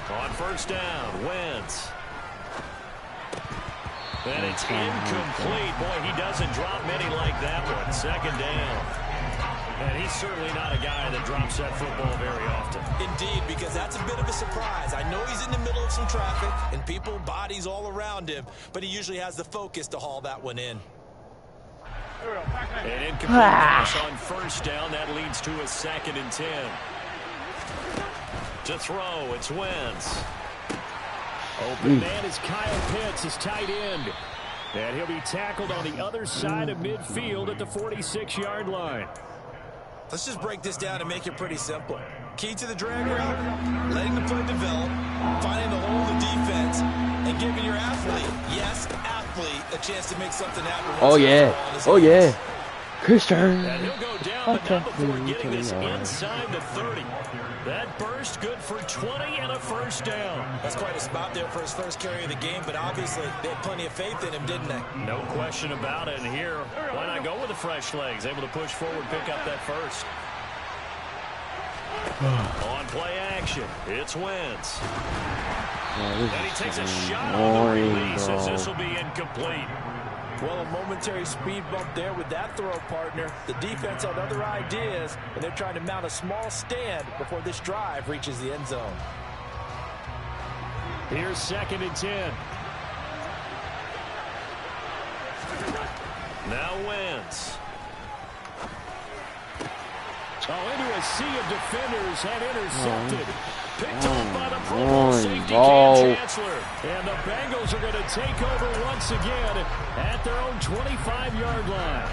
On first down, Wentz. And it's incomplete. Boy, he doesn't drop many like that one. Second down. And he's certainly not a guy that drops that football very often. Indeed, because that's a bit of a surprise. I know he's in the middle of some traffic and people, bodies all around him, but he usually has the focus to haul that one in. An incomplete pass on first down. That leads to a 2nd and 10. To throw, it's Wentz. Open man is Kyle Pitts, his tight end. And he'll be tackled on the other side of midfield at the 46-yard line. Let's just break this down and make it pretty simple. Key to the drag route, letting the play develop, finding the hole in the defense, and giving your athlete, yes, athlete, a chance to make something happen. Oh, yeah. Oh, yeah. Christian. And he'll go down, but not before getting this inside the 30. That burst good for 20 and a first down. That's quite a spot there for his first carry of the game, but obviously they had plenty of faith in him, didn't they? No question about it. And here, why not go with the fresh legs? Able to push forward, pick up that first. On play action, it's Wentz. And he takes a shot on the release as this will be incomplete. Well, a momentary speed bump there with that throw partner. The defense had other ideas, and they're trying to mount a small stand before this drive reaches the end zone. Here's 2nd and 10. Now Wentz. Oh, into a sea of defenders and intercepted. Picked off by the Pro Bowl safety Cam Chancellor. And the Bengals are going to take over once again at their own 25-yard line.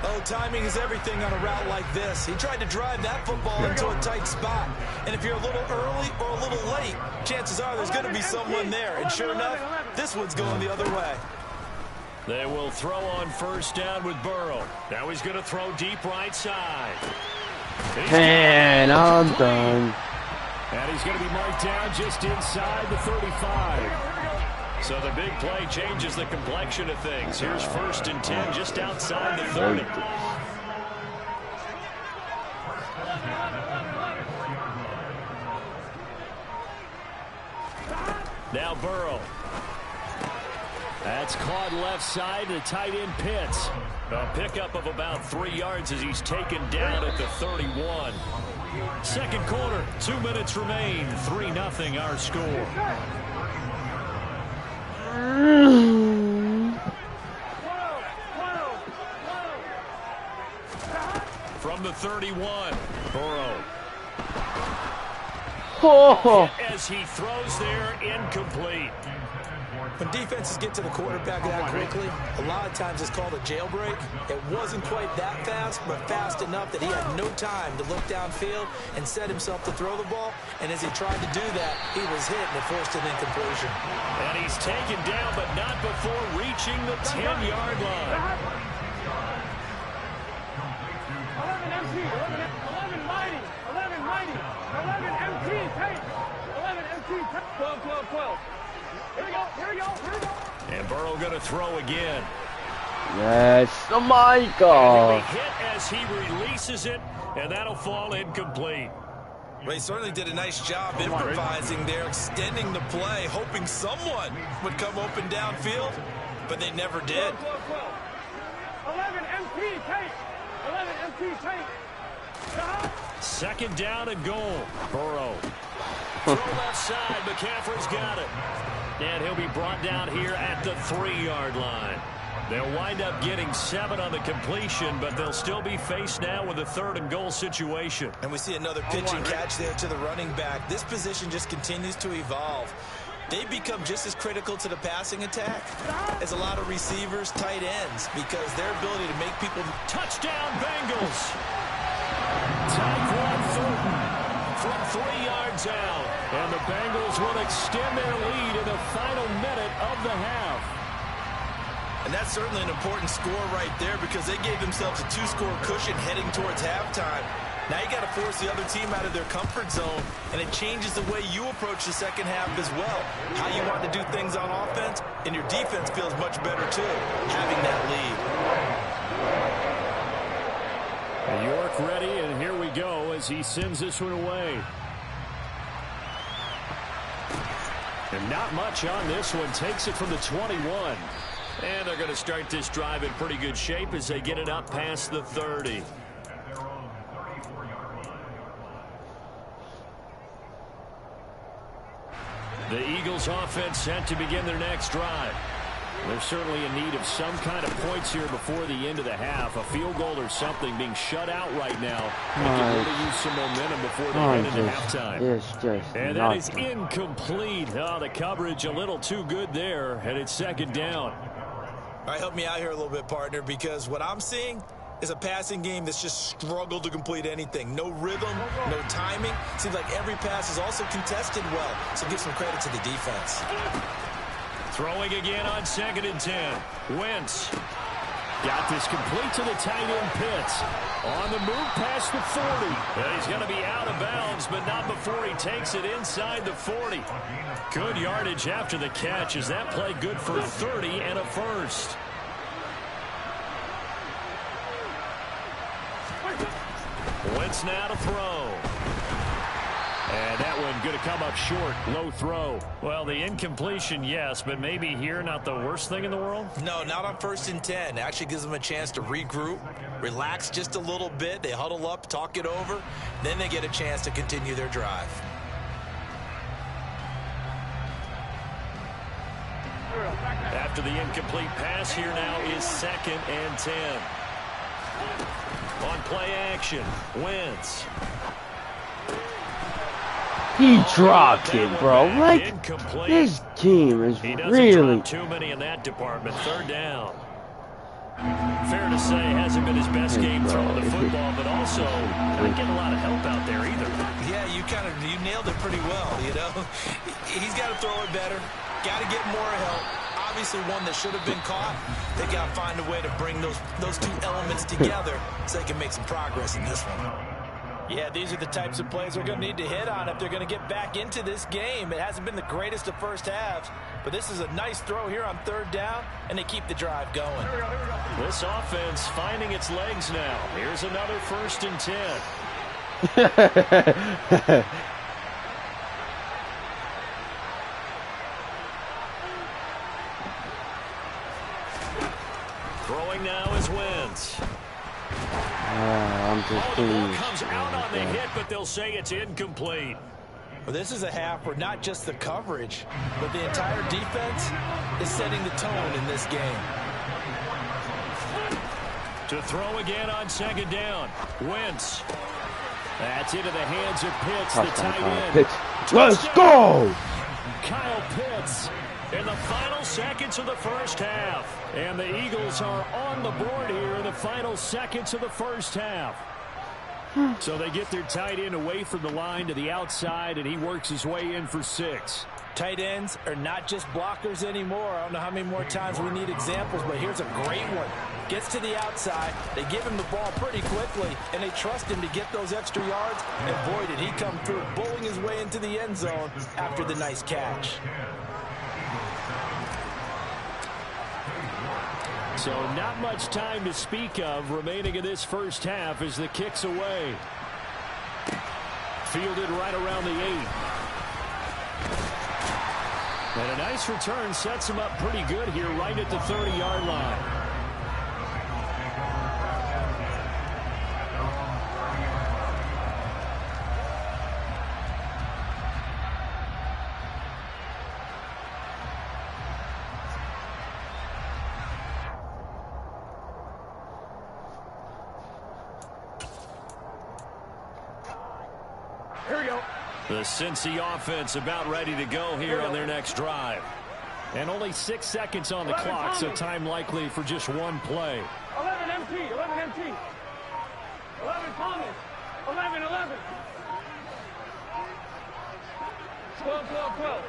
Oh, timing is everything on a route like this. He tried to drive that football into a tight spot. And if you're a little early or a little late, chances are there's going to be someone there. And sure enough, this one's going the other way. They will throw on first down with Burrow. Now he's going to throw deep right side. And I'm done. And he's going to be marked down just inside the 35. So the big play changes the complexion of things. Here's 1st and 10 just outside the 30. Now Burrow. That's caught left side to tight end Pitts. A pickup of about 3 yards as he's taken down at the 31. Second quarter, 2 minutes remain. 3-0 our score. From the 31, Burrow. As he throws there, incomplete. When defenses get to the quarterback that quickly, a lot of times it's called a jailbreak. It wasn't quite that fast, but fast enough that he had no time to look downfield and set himself to throw the ball. And as he tried to do that, he was hit and it forced an incompletion. And he's taken down, but not before reaching the 10-yard line. 11 MT, 11 mighty, 11 mighty, 11 MT, tape, 11 MT, 12, 12, 12. Here we go, here we go, here we go. And Burrow going to throw again. Yes, oh my God. And he'll be hit as he releases it, and that'll fall incomplete. Well, he certainly did a nice job improvising there, extending the play, hoping someone would come open downfield, but they never did. 12, 12, 12. 11 MT, tape, 11 MT, tape. Second down and goal. Burrow. Throw left side. McCaffrey's got it. And he'll be brought down here at the 3-yard line. They'll wind up getting 7 on the completion, but they'll still be faced now with a 3rd and goal situation. And we see another pitch and catch there to the running back. This position just continues to evolve. They become just as critical to the passing attack as a lot of receivers, tight ends, because their ability to make people... Touchdown, Bengals! Tyquan Thornton from 3 yards out. And the Bengals will extend their lead in the final minute of the half. And that's certainly an important score right there because they gave themselves a 2-score cushion heading towards halftime. Now you got to force the other team out of their comfort zone, and it changes the way you approach the second half as well. How you want to do things on offense, and your defense feels much better too, having that lead. York ready, and here we go as he sends this one away. And not much on this one. Takes it from the 21. And they're going to start this drive in pretty good shape as they get it up past the 30. The Eagles offense set to begin their next drive. They're certainly in need of some kind of points here before the end of the half. A field goal or something, being shut out right now. They can really use some momentum before they head into halftime. And that is incomplete. Oh, the coverage a little too good there, and it's second down. All right, help me out here a little bit, partner, because what I'm seeing is a passing game that's just struggled to complete anything. No rhythm, no timing. Seems like every pass is also contested well, so give some credit to the defense. Throwing again on 2nd and 10. Wentz got this complete to the tight end Pitts. On the move past the 40. And he's going to be out of bounds, but not before he takes it inside the 40. Good yardage after the catch. Is that play good for 30 and a first? Wentz now to throw. And that one going to come up short. Low throw. Well, the incompletion, yes, but maybe here not the worst thing in the world? No, not on 1st and 10. Actually gives them a chance to regroup, relax just a little bit. They huddle up, talk it over. Then they get a chance to continue their drive. After the incomplete pass, here now is 2nd and 10. On play action, Wentz. He dropped it, bro. Like, this team is really... too many in that department. 3rd down. Fair to say, hasn't been his best game throwing the football, but also not getting a lot of help out there either. Yeah, you nailed it pretty well, you know. He's got to throw it better. Got to get more help. Obviously one that should have been caught. They got to find a way to bring those two elements together so they can make some progress in this one. Yeah, these are the types of plays they're going to need to hit on if they're going to get back into this game. It hasn't been the greatest of first halves, but this is a nice throw here on 3rd down, and they keep the drive going. This offense finding its legs now. Here's another 1st and 10. Throwing now is Wentz. I'm just pleased. Comes out on the hit, but they'll say it's incomplete. Well, this is a half where not just the coverage, but the entire defense is setting the tone in this game. To throw again on 2nd down. Wentz. That's into the hands of Pitts, the tight end. Pitts. Let's go! Kyle Pitts in the final seconds of the first half. And the Eagles are on the board here in the final seconds of the first half. So they get their tight end away from the line to the outside, and he works his way in for 6. Tight ends are not just blockers anymore. I don't know how many more times we need examples, but here's a great one. Gets to the outside, they give him the ball pretty quickly, and they trust him to get those extra yards, and boy, did he come through, bowling his way into the end zone after the nice catch. So not much time to speak of remaining in this first half as the kick's away. Fielded right around the 8. And a nice return sets him up pretty good here right at the 30-yard line. Here we go. The Cincy offense about ready to go here on their next drive. And only 6 seconds on the clock, so time likely for just one play. 11 MT, 11 MT. 11 Thomas, 11, 11. 12, 12, 12.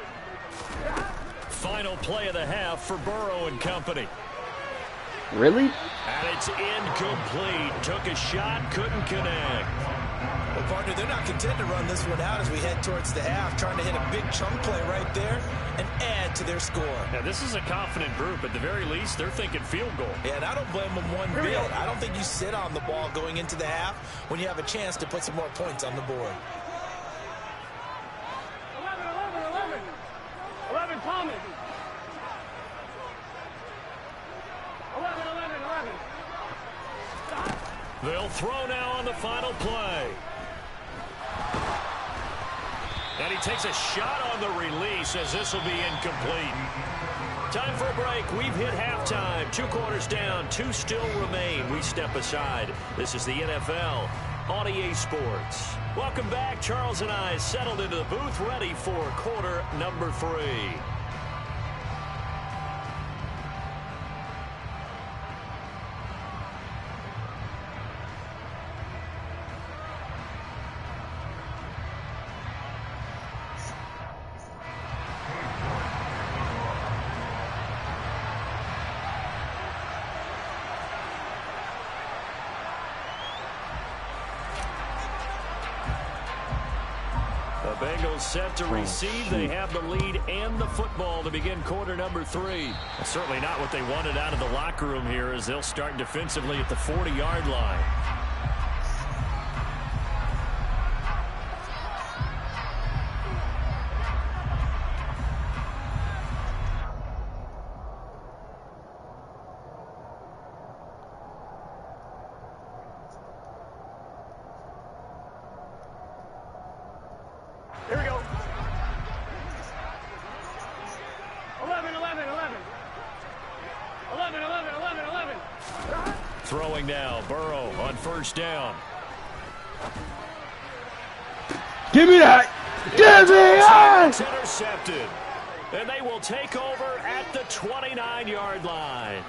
Final play of the half for Burrow and company. Really? And it's incomplete. Took a shot, couldn't connect. Well, partner, they're not content to run this one out as we head towards the half, trying to hit a big chunk play right there and add to their score. Yeah, this is a confident group. At the very least, they're thinking field goal. Yeah, and I don't blame them one bit. I don't think you sit on the ball going into the half when you have a chance to put some more points on the board. 11, Thomas. 11. They'll throw now on the final play. And he takes a shot on the release as this will be incomplete. Time for a break. We've hit halftime. 2 quarters down. 2 still remain. We step aside. This is the NFL on EA Sports. Welcome back. Charles and I settled into the booth, ready for quarter number 3. Bengals set to receive. They have the lead and the football to begin quarter number 3. Well, certainly not what they wanted out of the locker room here as they'll start defensively at the 40-yard line. Here we go. 11. 11. Throwing now, Burrow on first down. Give me that! Give me that! It's intercepted. And they will take over at the 29-yard line.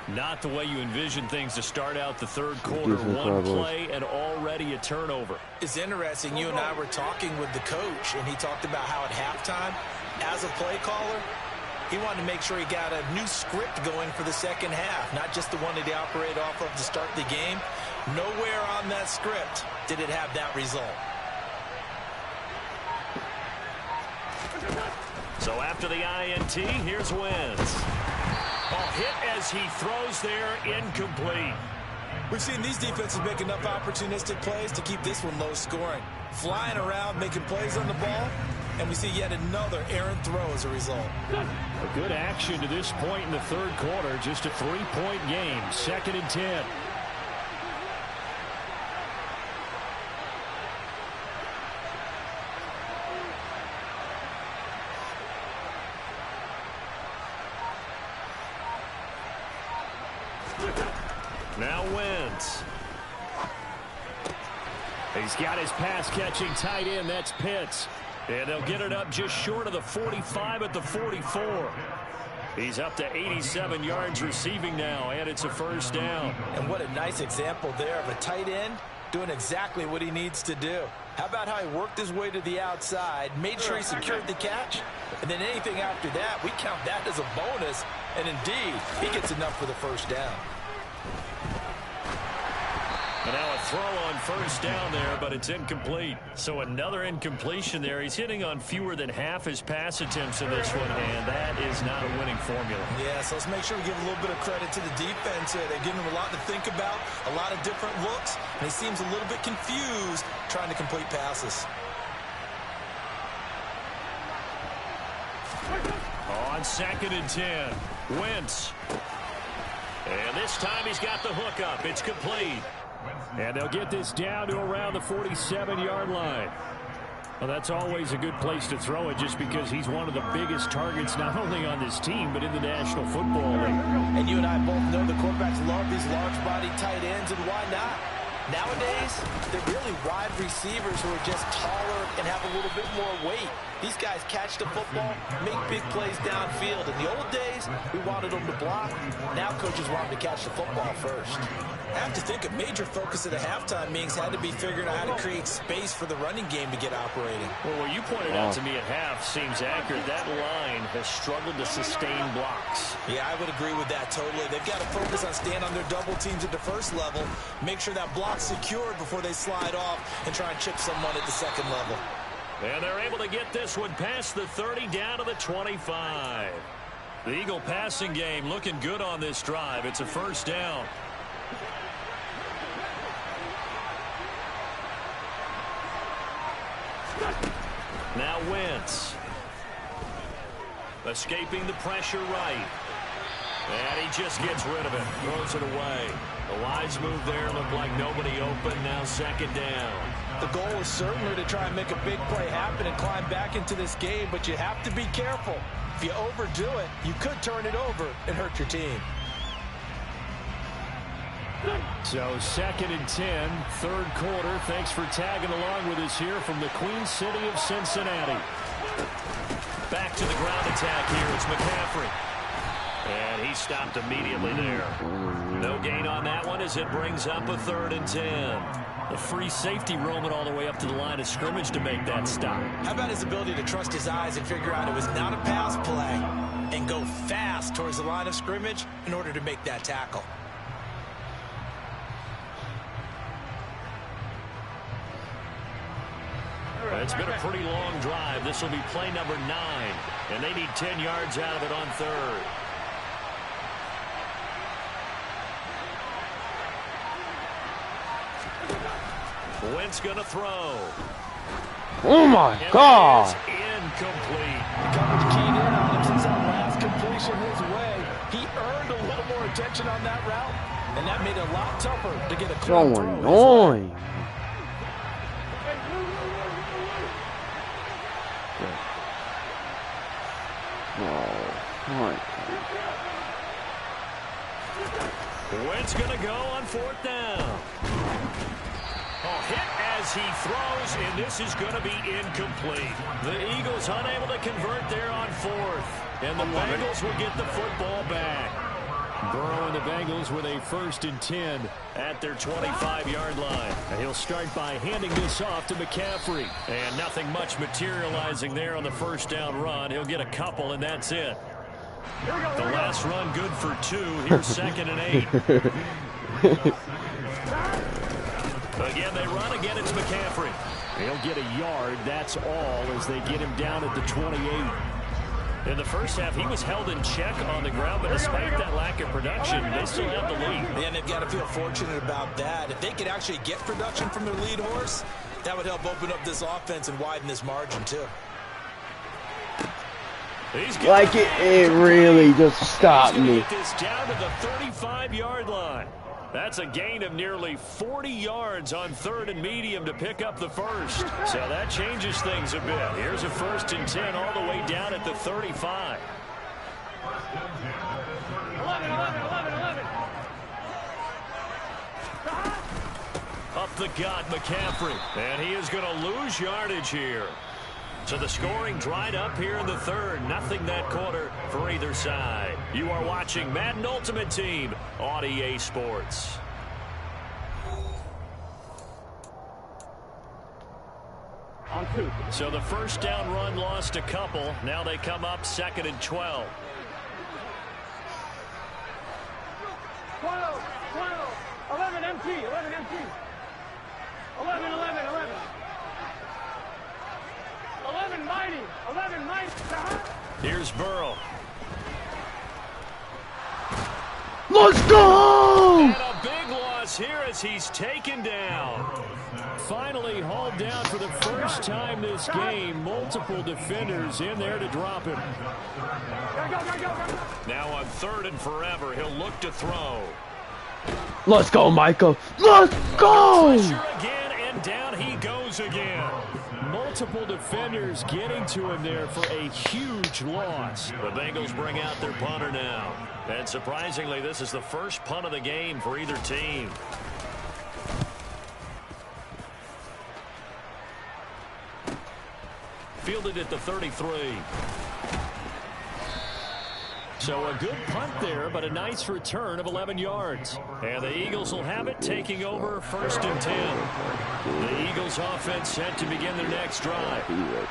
Not the way you envision things to start out the third quarter. One play and already a turnover. It's interesting. You and I were talking with the coach, and he talked about how at halftime, as a play caller, he wanted to make sure he got a new script going for the second half, not just the one that he operated off of to start the game. Nowhere on that script did it have that result. So after the INT, here's Wentz. Hit as he throws there, incomplete. We've seen these defenses make enough opportunistic plays to keep this one low scoring. Flying around, making plays on the ball, and we see yet another errant throw as a result. A good action to this point in the third quarter. Just a 3-point game. 2nd and 10. Now Wentz. He's got his pass-catching tight end. That's Pitts. And they'll get it up just short of the 45 at the 44. He's up to 87 yards receiving now, and it's a first down. And what a nice example there of a tight end doing exactly what he needs to do. How about how he worked his way to the outside, made sure he secured the catch, and then anything after that, we count that as a bonus. And indeed, he gets enough for the first down. And now a throw on first down there, but it's incomplete. So another incompletion there. He's hitting on fewer than half his pass attempts in this one, and that is not a winning formula. Yeah, so let's make sure we give a little bit of credit to the defense here. They're giving him a lot to think about, a lot of different looks, and he seems a little bit confused trying to complete passes. On 2nd and 10, Wentz. And this time he's got the hook up. It's complete. And they'll get this down to around the 47-yard line. Well, that's always a good place to throw it just because he's one of the biggest targets not only on this team but in the National Football League. And you and I both know the quarterbacks love these large-body tight ends, and why not? Nowadays, they're really wide receivers who are just taller and have a little bit more weight. These guys catch the football, make big plays downfield. In the old days, we wanted them to block. Now coaches want them to catch the football first. I have to think a major focus of the halftime meetings had to be figuring out how to create space for the running game to get operating. Well, what you pointed out to me at half seems accurate. That line has struggled to sustain blocks. Yeah, I would agree with that totally. They've got to focus on staying on their double teams at the first level, make sure that block's secured before they slide off and try and chip someone at the second level. And they're able to get this one past the 30 down to the 25. The Eagle passing game looking good on this drive. It's a first down. Now Wentz. Escaping the pressure right. And he just gets rid of it. Throws it away. The wise move there. Looked like nobody open. Now second down. The goal is certainly to try and make a big play happen and climb back into this game, but you have to be careful. If you overdo it, you could turn it over and hurt your team. So second and 10, third quarter. Thanks for tagging along with us here from the Queen City of Cincinnati. Back to the ground attack here. It's McCaffrey. And he stopped immediately there. No gain on that one as it brings up a third and 10. A free safety roaming all the way up to the line of scrimmage to make that stop. How about his ability to trust his eyes and figure out it was not a pass play and go fast towards the line of scrimmage in order to make that tackle? It's been a pretty long drive. This will be play number 9. And they need 10 yards out of it on third. Wentz going to throw. Oh, my God. Incomplete. The coverage keyed in on him since that last completion his way. He earned a little more attention on that route, and that made it a lot tougher to get a clean So throw. annoying. Wentz going to go on fourth down. Oh, hit as he throws, and this is going to be incomplete. The Eagles unable to convert there on fourth, and the Bengals will get the football back. Burrow and the Bengals with a first and 10 at their 25-yard line. And he'll start by handing this off to McCaffrey. And nothing much materializing there on the first down run. He'll get a couple, and that's it. The last run good for 2. Here's second and 8. Again, they run. Again, it's McCaffrey. He'll get a yard. That's all as they get him down at the 28. In the first half, he was held in check on the ground, but despite that lack of production, they still have the lead. And they've got to feel fortunate about that. If they could actually get production from their lead horse, that would help open up this offense and widen this margin, too. Like it really just stopped me. Get this down to the 35-yard line. That's a gain of nearly 40 yards on third and medium to pick up the first. So that changes things a bit. Here's a first and 10 all the way down at the 35. 11. Up the gut, McCaffrey. And he is going to lose yardage here. So the scoring dried up here in the third. Nothing that quarter for either side. You are watching Madden Ultimate Team on EA Sports. On 2. So the first down run lost a couple. Now they come up second and 12. 12. 11 MT. 11 MT. 11. 11 mighty. 11 mighty. Here's Burrow. Let's go! And a big loss here as he's taken down. Finally hauled down for the first time this game. Multiple defenders in there to drop him. Go. Now on third and forever, he'll look to throw. Let's go, Michael. Let's go! Pressure again, and down he goes again. Multiple defenders getting to him there for a huge loss. The Bengals bring out their punter now. And surprisingly, this is the first punt of the game for either team. Fielded at the 33. So a good punt there, but a nice return of 11 yards. And the Eagles will have it, taking over 1st and 10. The Eagles offense set to begin their next drive.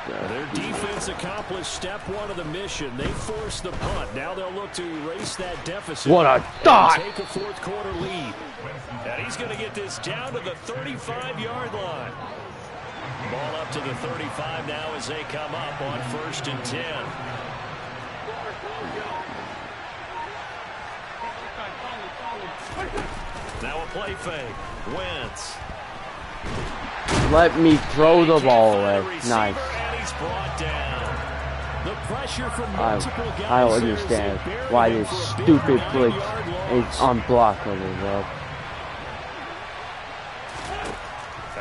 Their defense accomplished step 1 of the mission. They forced the punt. Now they'll look to erase that deficit. What a dot! Take a 4th quarter lead. And he's going to get this down to the 35-yard line. Ball up to the 35 now as they come up on 1st and 10. Now a play fake. Wentz. Let me throw the ball away. Nice. And he's brought down. The pressure from multiple guys. I don't understand why this stupid blitz is unblockable, bro.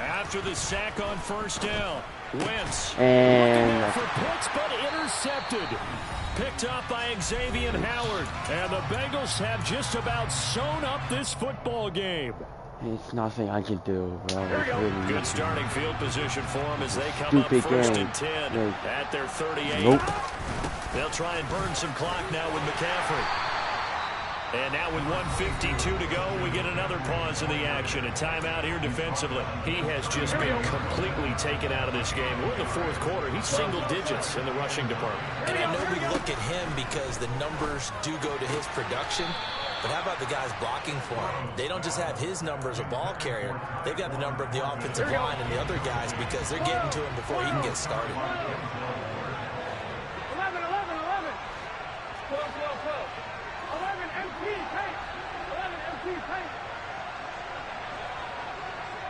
After the sack on 1st down, Wentz. And For picks, but intercepted. Picked up by Xavier Howard. And the Bengals have just about sewn up this football game. it's nothing I can do, bro. It's really Good nothing. starting field position for them as they come Stupid up 1st game. and 10 Nope. at their 38. Nope. They'll try and burn some clock now with McCaffrey. And now with 1:52 to go, we get another pause in the action. A timeout here defensively. He has just been completely taken out of this game. We're in the 4th quarter. He's single digits in the rushing department. And I know we look at him because the numbers do go to his production. But how about the guys blocking for him? They don't just have his number as a ball carrier. They've got the number of the offensive line and the other guys because they're getting to him before he can get started. 11, 11, 11. 12, 12, 12. 11 MT tank. 11 MT tank.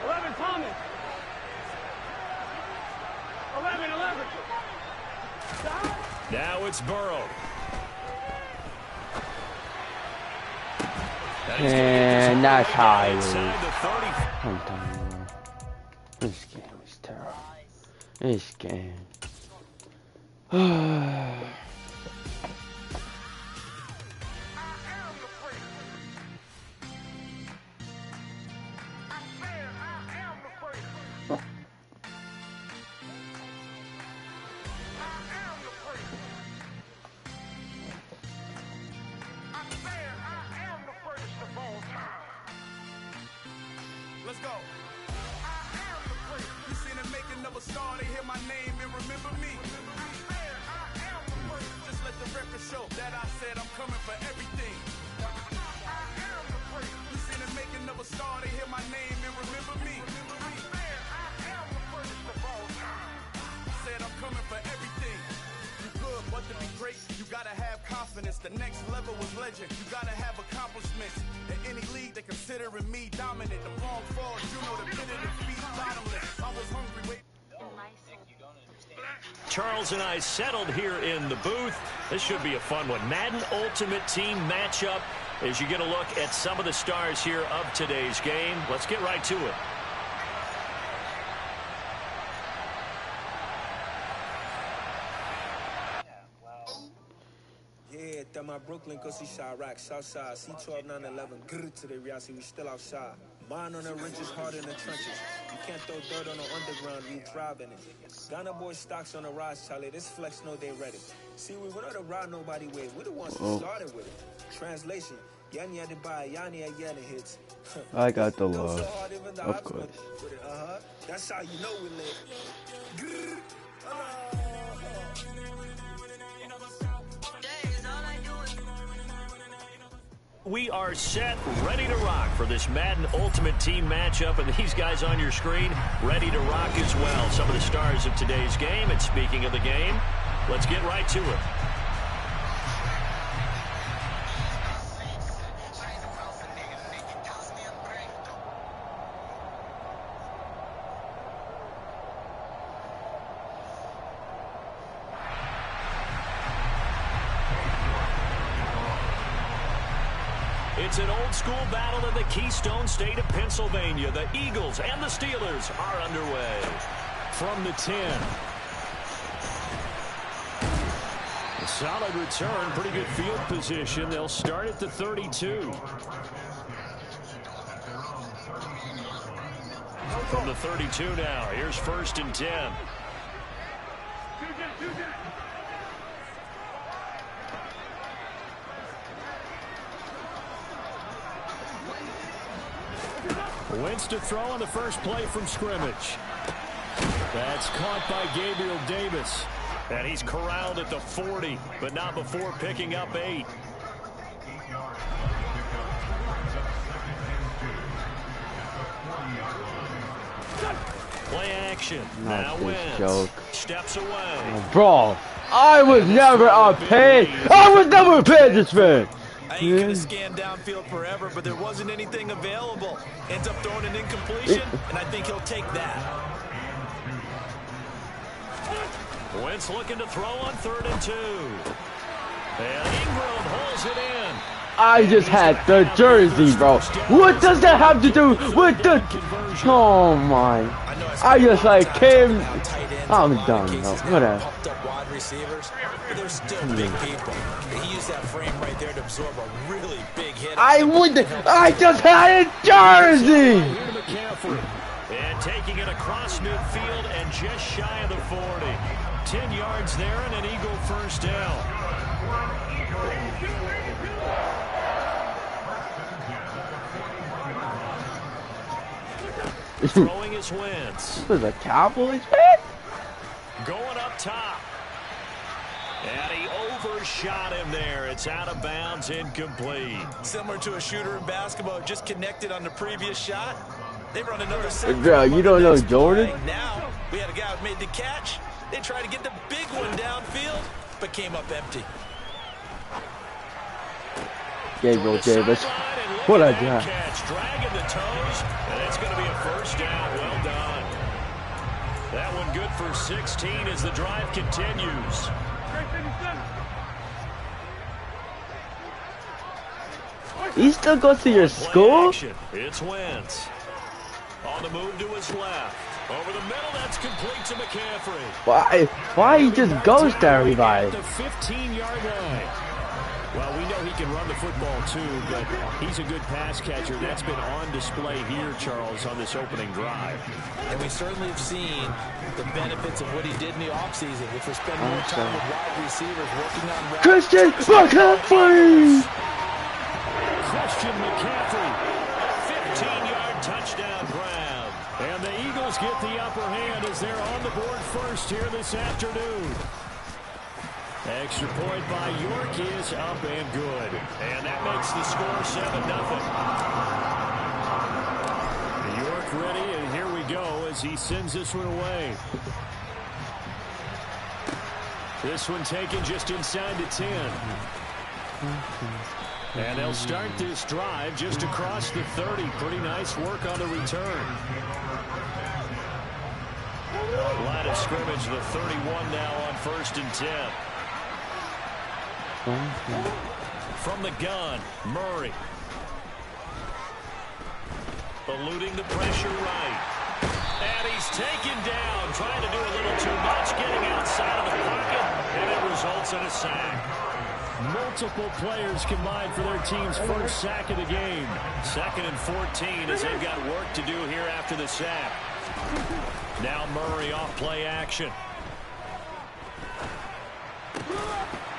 11 Thomas. 11, 11. Stop. Now it's Burrow. And that's how it is. Inside the 30. I'm done, bro. This game is terrible. This game. Let's go. You seen the making of a star, they hear my name and remember me. Just let the record show that I said I'm coming for everything. You seen the making of a star, they hear my name and remember me. Said I'm coming for everything. You good, but to be great, you gotta have confidence. The next level was legend. You gotta have accomplishments. In any league, they considering me dominant. The wrong falls, you know the pit of defeat bottomless. I was hungry, wait. Charles and I settled here in the booth. This should be a fun one. Madden Ultimate Team matchup as you get a look at some of the stars here of today's game. Let's get right to it. Yeah, that my Brooklyn, cause he shot rock, Southside, C12, 911, grrr to the Riasi, we still outside. Mine on the ridges, hard in the trenches. You can't throw dirt on the underground, we thrive in it. Ghana boy stocks on the rise, Charlie, this flex know they ready. See, we went on the ride nobody with, we the ones who started with it. Translation, Yanni had to buy, Yanni had Yanni hits. I got the Go love. so hard, even the Of odds course. with it. That's how you know we live. Grrr. We are set, ready to rock for this Madden Ultimate Team matchup, and these guys on your screen ready to rock as well. Some of the stars of today's game, and speaking of the game, let's get right to it. It's an old-school battle in the Keystone State of Pennsylvania. The Eagles and the Steelers are underway. From the 10. A solid return, pretty good field position. They'll start at the 32. From the 32 now, here's 1st and 10. Wentz to throw on the first play from scrimmage. That's caught by Gabriel Davis. And he's corralled at the 40, but not before picking up 8. Play action. Now Wentz steps away. Bro, I was never a paid. I was never a Patriots fan. He could have scanned downfield forever, but there wasn't anything available. Ends up throwing an incompletion, and I think he'll take that. Wentz looking to throw on 3rd and 2. And Ingram holds it in. I just had the jersey, bro. What does that have to do with the... Oh, my. I just, like, came... I'm done, bro. Whatever. Wide receivers, but they're still big people. He used that frame right there to absorb a really big hit. I just had a jersey! And taking it across midfield and just shy of the 40. 10 yards there and an Eagle first down. Throwing his Wentz. This is a Cowboys fan? Going up top. And he overshot him there. It's out of bounds, incomplete. Similar to a shooter in basketball, just connected on the previous shot. They run another set. Bro, you don't know Jordan? Now, we had a guy who made the catch. They tried to get the big one downfield, but came up empty. Gabriel Davis. What a guy. Catch, dragging the toes, and it's going to be a first down. Well done. That one good for 16 as the drive continues. You still go to your school? It's Wentz. On the move to his left. Over the middle, that's complete to McCaffrey. Why he just goes to everybody? The 15-yard line. Well, we know he can run the football too, but he's a good pass catcher. That's been on display here, Charles, on this opening drive. And we certainly have seen the benefits of what he did in the offseason, which was spend more time with wide receivers working on routes. Christian McCaffrey! Christian McCaffrey, a 15-yard touchdown grab. And the Eagles get the upper hand as they're on the board first here this afternoon. Extra point by York is up and good. And that makes the score 7-0. York ready, and here we go as he sends this one away. This one taken just inside the 10. And they'll start this drive just across the 30. Pretty nice work on the return. Line of scrimmage, the 31 now on 1st and 10. From the gun, Murray. Eluding the pressure right. And he's taken down, trying to do a little too much, getting outside of the pocket, and it results in a sack. Multiple players combined for their team's first sack of the game. 2nd and 14 as they've got work to do here after the sack. Now Murray off play action.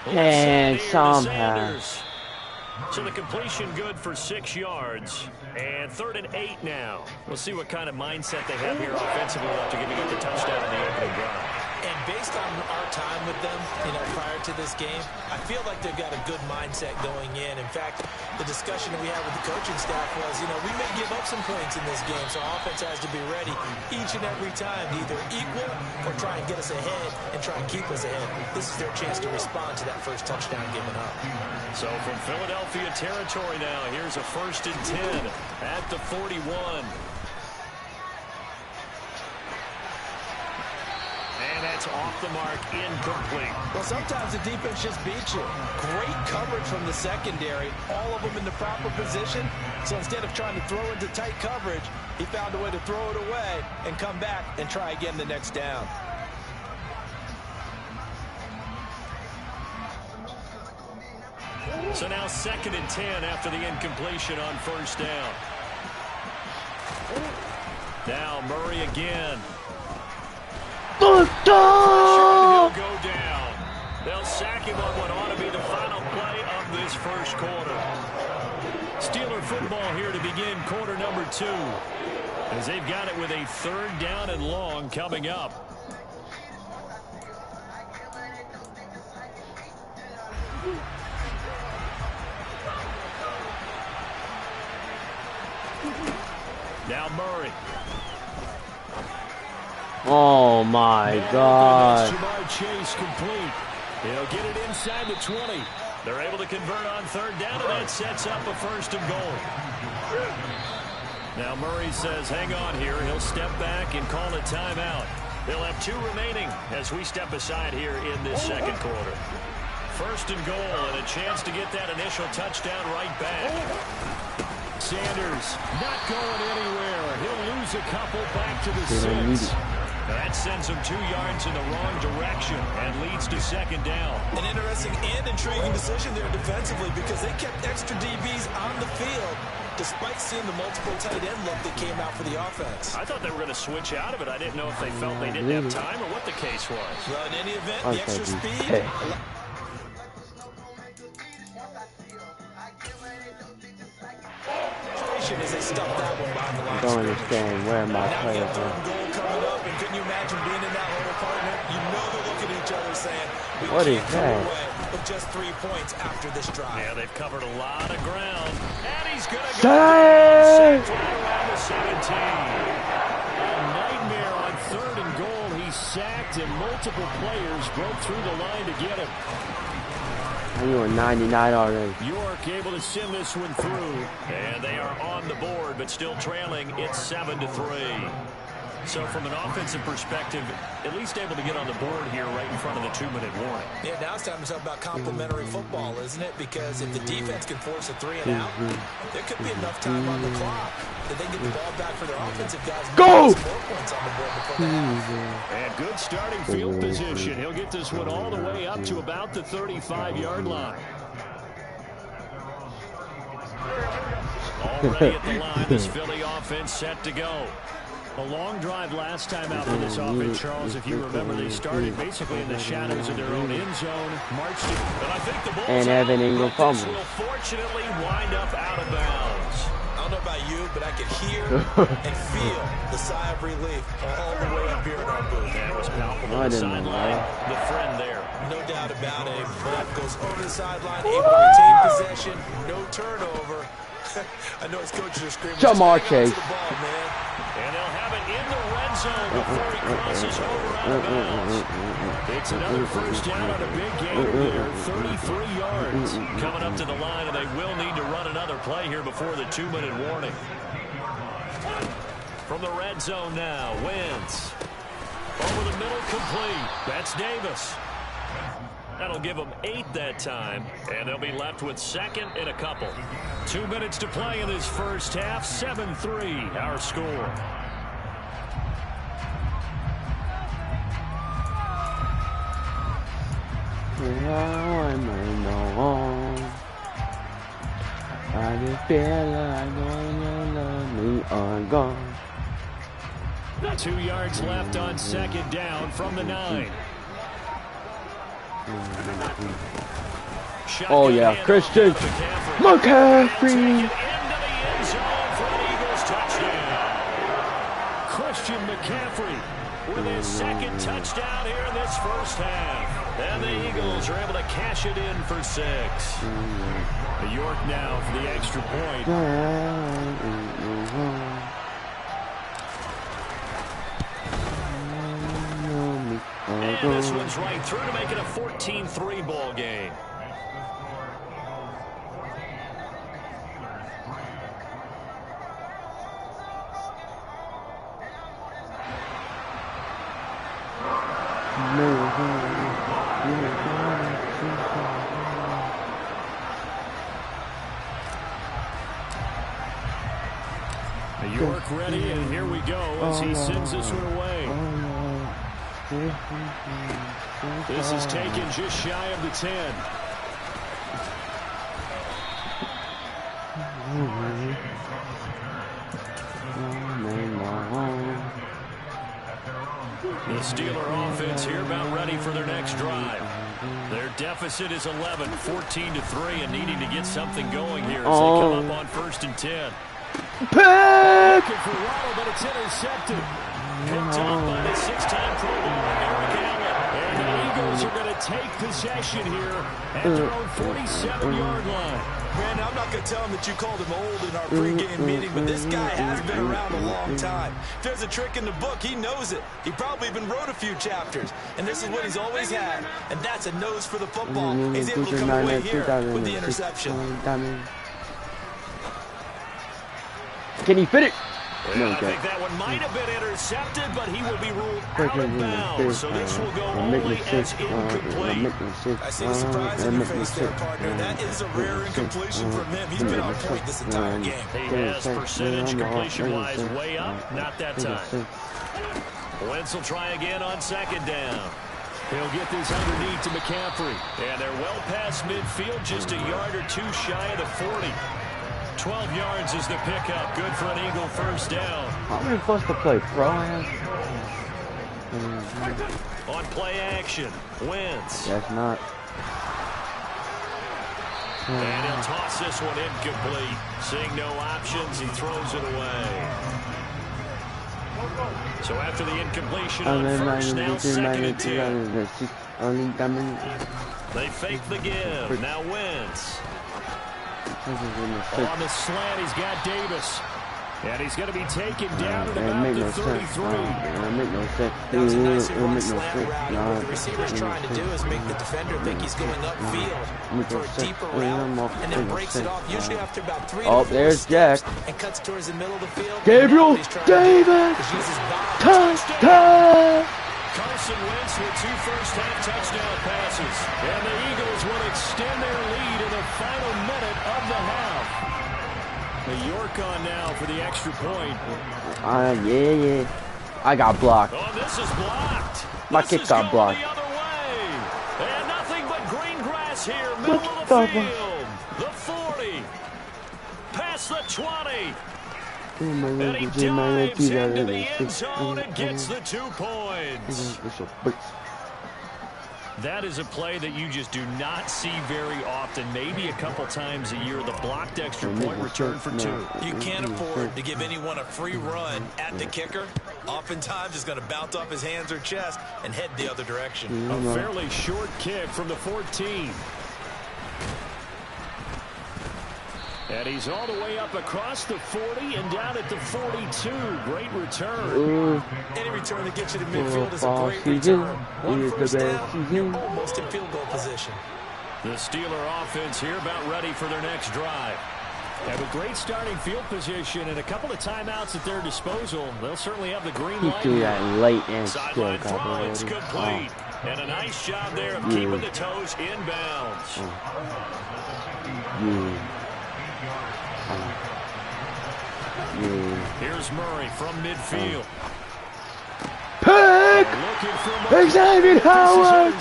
And somehow. So the completion good for 6 yards. And 3rd and 8 now. We'll see what kind of mindset they have here offensively after giving up the touchdown in the opening drive. And based on our time with them, prior to this game, I feel like they've got a good mindset going in. In fact, the discussion that we had with the coaching staff was, we may give up some points in this game, so our offense has to be ready each and every time to either equal or try and get us ahead and try and keep us ahead. This is their chance to respond to that first touchdown given up. So from Philadelphia territory now, here's a 1st and 10 at the 41. And that's off the mark, incomplete. Well, sometimes the defense just beats you. Great coverage from the secondary, all of them in the proper position. So instead of trying to throw into tight coverage, he found a way to throw it away and come back and try again the next down. So now 2nd and 10 after the incompletion on 1st down. Now Murray again. He'll go down. They'll sack him on what ought to be the final play of this first quarter. Steeler football here to begin quarter number 2. As they've got it with a 3rd down and long coming up. Now Murray. Oh my God. Chase complete. He'll get it inside the 20. They're able to convert on 3rd down, and that sets up a 1st and goal. Now Murray says hang on here. He'll step back and call a timeout. They'll have 2 remaining as we step aside here in this 2nd quarter. 1st and goal, and a chance to get that initial touchdown right back. Sanders not going anywhere. He'll lose a couple back to the 6. That sends him 2 yards in the wrong direction and leads to 2nd down. An interesting and intriguing decision there defensively because they kept extra DBs on the field despite seeing the multiple tight end look that came out for the offense. I thought they were going to switch out of it. I didn't know if they felt they didn't have time or what the case was. Well, in any event, the extra speed... As they stuff that one behind the line. I don't understand where my players are. Goal coming up, and couldn't you imagine being in that little partner? You know they're looking at each other saying, we what can't is come that? away with just 3 points after this drive. Yeah, they've covered a lot of ground. And he's going to go Say! right around the 17. A nightmare on 3rd and goal. He sacked, and multiple players broke through the line to get him. You were 99 already. York able to send this one through, and they are on the board, but still trailing. It's 7-3. So from an offensive perspective, at least able to get on the board here right in front of the 2-minute warning. Yeah, now it's time to talk about complementary football, isn't it? Because if the defense can force a 3 and out, there could be enough time on the clock that they get the ball back for their offensive guys. Go! More points on the board before that. And good starting field position. He'll get this one all the way up to about the 35-yard line. Already at the line, this Philly offense set to go. A long drive last time out for this offense, Charles. If you remember, they started basically in the shadows of their own end zone, marched it, but I think the Bulls and Evan Ingram fumbled. will fortunately wind up out of bounds. I don't know about you, but I could hear and feel the sigh of relief all the way up here in our booth. That was palpable on the sideline. The friend there. No doubt about it. Ball goes over the sideline, able to retain possession, no turnover. I know his coaches are screaming. Jamar Chase. The ball, man. And they'll have it in the red zone before he crosses over out of bounds. It's another 1st down on a big gain there, 33 yards. Coming up to the line, and they will need to run another play here before the 2-minute warning. From the red zone now, Wentz. Over the middle, complete. That's Davis. That'll give them 8 that time, and they'll be left with 2nd and a couple. 2 minutes to play in this first half. 7-3, our score. I just feel like we are gone. 2 yards left on 2nd down from the 9. Oh yeah, Christian McCaffrey. Christian McCaffrey with his 2nd touchdown here in this first half. And the Eagles are able to cash it in for 6. York now for the extra point. And this one's right through to make it a 14-3 ball game. York ready, and here we go as he sends this one away. This is taken just shy of the 10. The Steeler offense here about ready for their next drive. Their deficit is 11, 14-3, and needing to get something going here as they come up on 1st and 10. Pick! Looking for Waddle, but it's intercepted. Picked off by the 6-time Pro Bowler, Eric Allen. And the Eagles are going to take possession here at their own 47-yard line. Man, I'm not going to tell him that you called him old in our pregame meeting, but this guy has been around a long time. If there's a trick in the book, he knows it. He probably even wrote a few chapters, and this is what he's always had, and that's a nose for the football. He's able to come away here with the interception. Can he fit it? Well, I think that one might have been intercepted, but he will be ruled out of bounds. So this will go only as incomplete. I see the surprise in your face there, partner. That is a rare incompletion from him. He's been on point this entire game. He has percentage completion-wise way up. Not that time. Wentz will try again on 2nd down. He'll get this underneath to McCaffrey. And they're well past midfield, just a yard or two shy of the 40. 12 yards is the pickup. Good for an Eagle 1st down. How am I supposed to play pro? On play action, Wentz. That's not. And he'll toss this one incomplete. Seeing no options, he throws it away. So after the incompletion on 1st, now 2nd and 10. They fake the give. Now Wentz. On the slant, he's got Davis. And he's going to be taken down at about the 33. That was a nice and long slant route. What the receiver's trying to do is make the defender think he's going upfield for a deeper route, and then breaks it off, usually after about 3 to 4 there's steps, Jack. and cuts towards the middle of the field. Gabriel Davis! Touchdown! Carson Wentz with 2 first-half touchdown passes. And the Eagles will extend their lead in the final minute of the half. The York on now for the extra point. Yeah. I got blocked. Oh, this is blocked. My kick got blocked. The other way. And nothing but green grass here, middle of the field. The 40. Past the 20. And he dives into the end zone and gets the 2 points. That is a play that you just do not see very often. Maybe a couple times a year, the blocked extra point return for 2. You can't afford to give anyone a free run at the kicker. Oftentimes, it's going to bounce off his hands or chest and head the other direction. A fairly short kick from the 14. And he's all the way up across the 40 and down at the 42. Great return. Any return that gets you to midfield is a great return. 1 first down, you're almost in field goal position. The Steeler offense here about ready for their next drive. Have a great starting field position and a couple of timeouts at their disposal. They'll certainly have the green light. Do that late and sideline throw, it's complete. And a nice job there of keeping the toes inbounds. Here's Murray from midfield. Pick! Xavier Howard!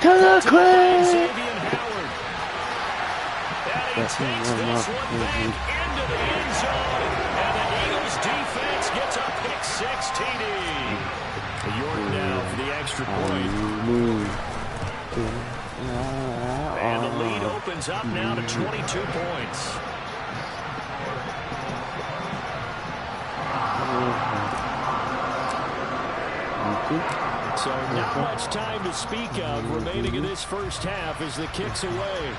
To the crib! Xavier Howard. And he takes this one back into the end zone. And the Eagles defense gets a pick 6 TD. York now for the extra point. And the lead opens up now to 22 points. So not much time to speak of remaining in this first half as the kick's away.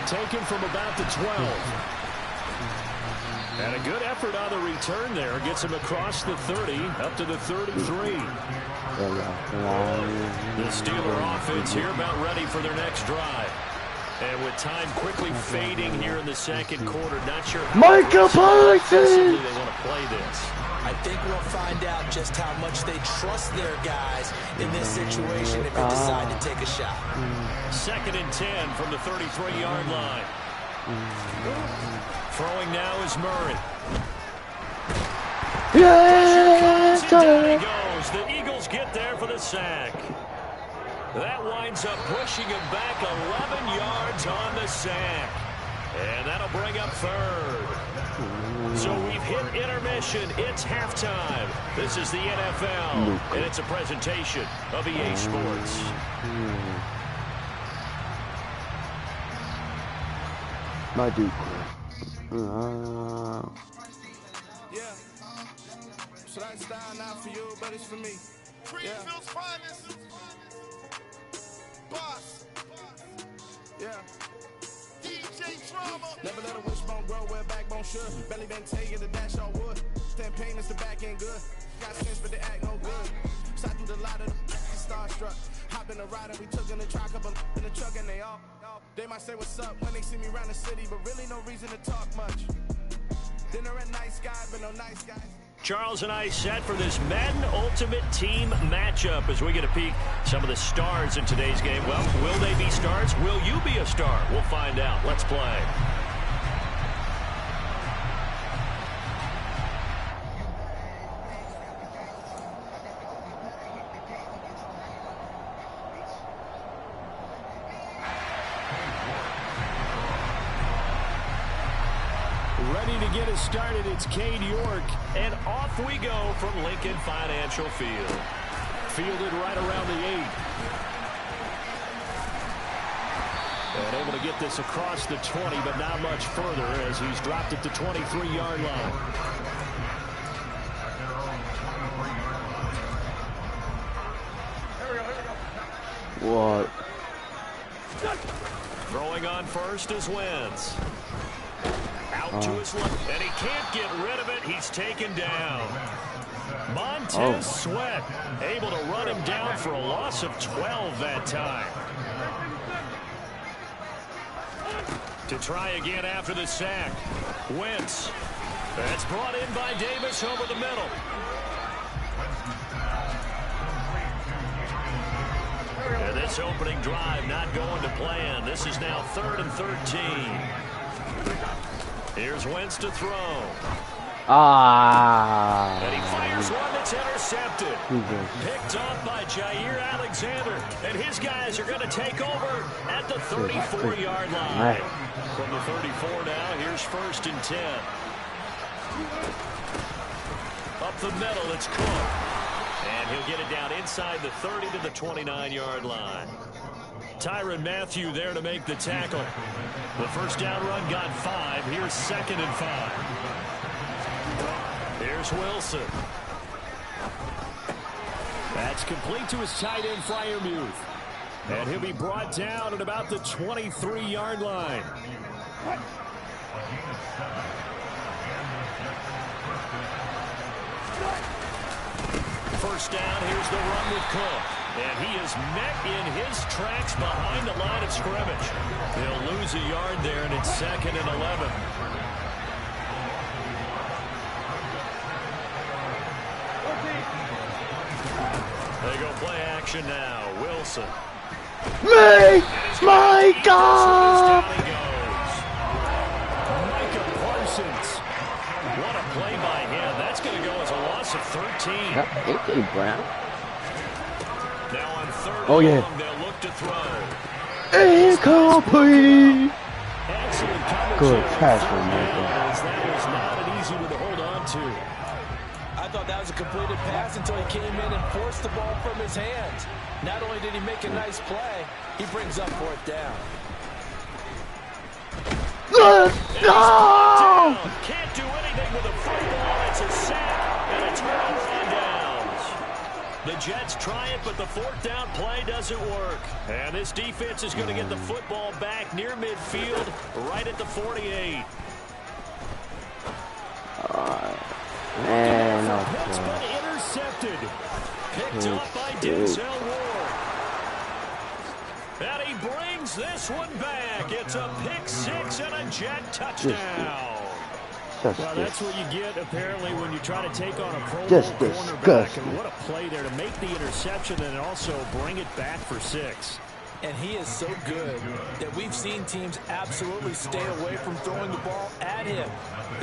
Taken from about the 12. And a good effort on the return there. Gets him across the 30, up to the 33. The Steeler offense here about ready for their next drive. And with time quickly fading here in the second quarter, not sure how aggressively they want to play this. I think we'll find out just how much they trust their guys in this situation if they decide to take a shot. 2nd and 10 from the 33-yard line. Throwing now is Murray. Yeah! Down he goes. The Eagles get there for the sack. That winds up pushing him back 11 yards on the sack. And that'll bring up third. So we've hit intermission. It's halftime. This is the NFL, and it's a presentation of EA Sports. My dude. Yeah. Should I style not for you, but it's for me. Greenfield's finest. Boss. Yeah. DJ Drama. Never let a wishbone grow where backbone should. Belly bang tell you the dash all wood. Then pain is the back end good. Got sense but they act no good. Shot through the lot of the starstruck. Hop in the ride and we took in the truck up in the truck and they all. They might say what's up when they see me around the city, but really no reason to talk much. Dinner at nice guy, but no nice guy. Charles and I set for this Madden Ultimate Team matchup as we get a peek some of the stars in today's game. Well, will they be stars? Will you be a star? We'll find out. Let's play. Ready to get us started, it's Cade York, and off we go from Lincoln Financial Field. Fielded right around the 8. And able to get this across the 20, but not much further as he's dropped it to 23-yard line. What? Throwing on first is Wentz. Out to his left, and he can't get rid of it. He's taken down. Montez Sweat able to run him down for a loss of 12 that time. To try again after the sack. Wentz. That's brought in by Davis over the middle. And this opening drive not going to plan. This is now 3rd and 13. Here's Wentz to throw. And he fires one that's intercepted. Picked off by Jair Alexander. And his guys are going to take over at the 34-yard line. From the 34 now, here's 1st and 10. Up the middle, it's Cook. And he'll get it down inside the 30 to the 29-yard line. Tyrann Mathieu there to make the tackle. The first down run got 5. Here's 2nd and 5. Here's Wilson. That's complete to his tight end, Freiermuth. And he'll be brought down at about the 23-yard line. First down, here's the run with Cook. And he is met in his tracks behind the line of scrimmage. He'll lose a yard there, and it's 2nd and 11. They go play action now. Wilson. My God! Micah Parsons. What a play by him. That's going to go as a loss of 13. Brown. Now on 3rd Oh, yeah. long, they'll look to throw. Incomplete. Excellent coverage. Good here. pass Third from down, Michael. as that was not an easy one to hold on to. I thought that was a completed pass until he came in and forced the ball from his hands. Not only did he make a nice play, he brings up 4th down. Let's go! Can't do anything with a football. It's a sack and a turnover on downs. The Jets try it, but the 4th down play doesn't work. And this defense is going to get the football back near midfield, right at the 48. And Pitch, but intercepted. Picked up by Denzel Ward. And he brings this one back. It's a pick 6 and a Jet touchdown. Well, that's what you get, apparently, when you try to take on a Pro Bowl cornerback. And what a play there to make the interception and also bring it back for 6. And he is so good that we've seen teams absolutely stay away from throwing the ball at him.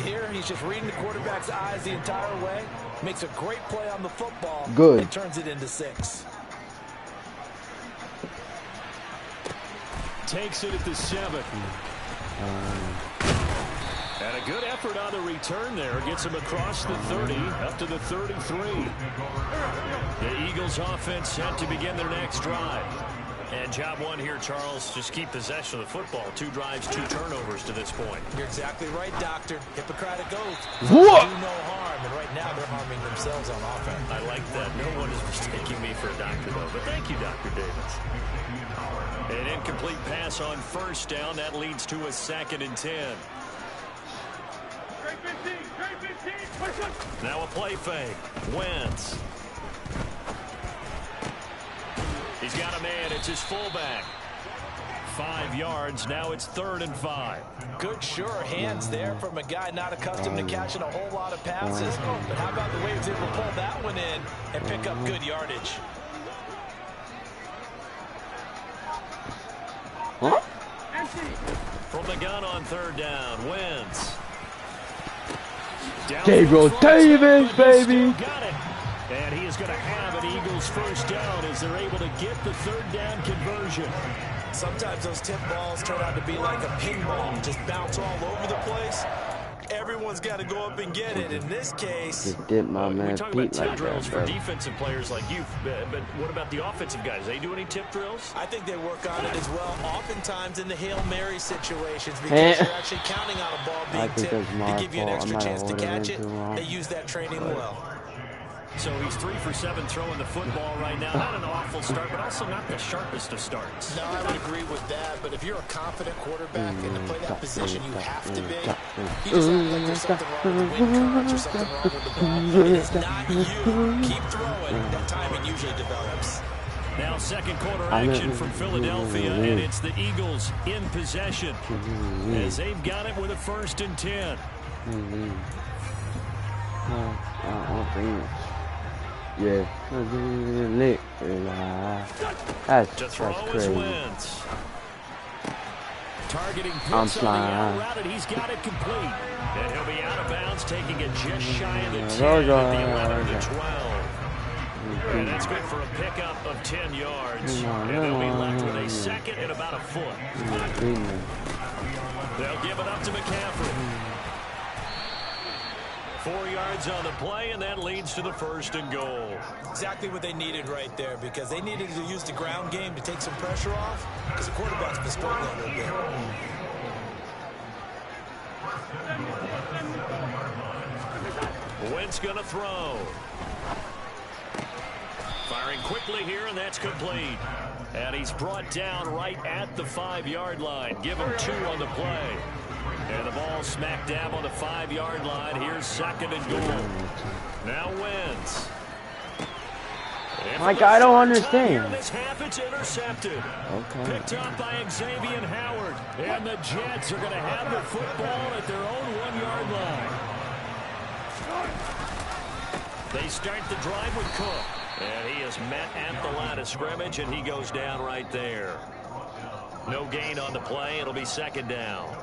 Here, he's just reading the quarterback's eyes the entire way, makes a great play on the football, and turns it into 6. Takes it at the 7. And a good effort on the return there. Gets him across the 30, up to the 33. The Eagles offense set to begin their next drive. And job one here, Charles, just keep possession of the football. 2 drives, 2 turnovers to this point. You're exactly right, Doctor. Hippocratic oath. What? Do no harm, and right now they're harming themselves on offense. I like that. No one is mistaking me for a doctor, though. But thank you, Dr. Davis. An incomplete pass on first down. That leads to a 2nd and 10. Now a play fake. Wentz. He's got a man. It's his fullback. 5 yards. Now it's 3rd and 5. Good, sure hands there from a guy not accustomed to catching a whole lot of passes. But how about the way he was able to pull that one in and pick up good yardage? Huh? From the gun on 3rd down. Wentz. Gabriel Davis, baby. Got it. And he is going to have an Eagles first down as they're able to get the 3rd down conversion. Sometimes those tip balls turn out to be like a ping ball, just bounce all over the place. Everyone's got to go up and get it. In this case, Just did my man we talk about Pete tip like drills that, for bro. defensive players like you, but what about the offensive guys? They do any tip drills? I think they work on it as well, oftentimes in the Hail Mary situations, because you're actually counting on a ball being tipped to give you an extra chance to catch it. They use that training well. So he's 3 for 7 throwing the football right now. Not an awful start, but also not the sharpest of starts. No, I would agree with that, but if you're a confident quarterback and to play that position, you have to be. You just act like there's something wrong with the wind currents or something wrong with the ball. It's not you. Keep throwing. That timing usually develops. Now 2nd quarter action from Philadelphia, and it's the Eagles in possession as they've got it with a 1st and 10. Yeah. That's crazy. Wentz. Targeting I'm Pitts on the out flying. route, and he's got it complete. And he'll be out of bounds, taking it just shy of the 10 There we go. at the 11 to 12. And that's good for a pickup of 10 yards. And they'll be left with a 2nd and about a foot. They'll give it up to McCaffrey. 4 yards on the play, and that leads to the 1st and goal. Exactly what they needed right there, because they needed to use the ground game to take some pressure off, because the quarterback's been struggling a little bit. Wentz going to throw. Firing quickly here, and that's complete. And he's brought down right at the 5-yard line. Give him 2 on the play. And the ball smack dab on the 5-yard line. Here's 2nd and goal. Now Wentz. Like, I don't understand. This half, it's intercepted. Okay. Picked up by Xavier Howard. And the Jets are going to have the football at their own 1-yard line. They start the drive with Cook. And he is met at the line of scrimmage, and he goes down right there. No gain on the play. It'll be 2nd down.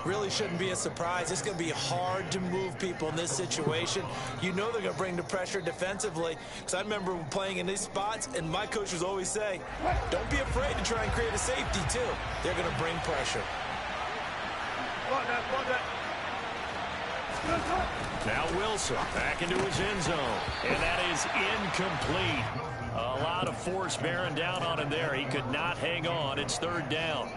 Really shouldn't be a surprise. It's going to be hard to move people in this situation. You know they're going to bring the pressure defensively. Because I remember playing in these spots, and my coach was always saying, don't be afraid to try and create a safety, too. They're going to bring pressure. Now Wilson back into his end zone. And that is incomplete. A lot of force bearing down on him there. He could not hang on. It's 3rd down.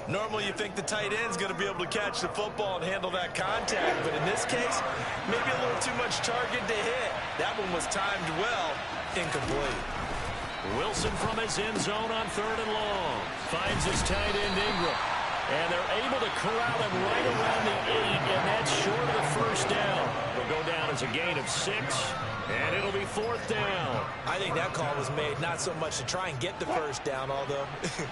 Normally you think the tight end's going to be able to catch the football and handle that contact, but in this case, maybe a little too much target to hit. That one was timed well, incomplete. Wilson from his end zone on 3rd and long. Finds his tight end Ingram. And they're able to corral him right around the 8, and that's short of the 1st down. It'll go down as a gain of 6, and it'll be 4th down. I think that call was made not so much to try and get the 1st down, although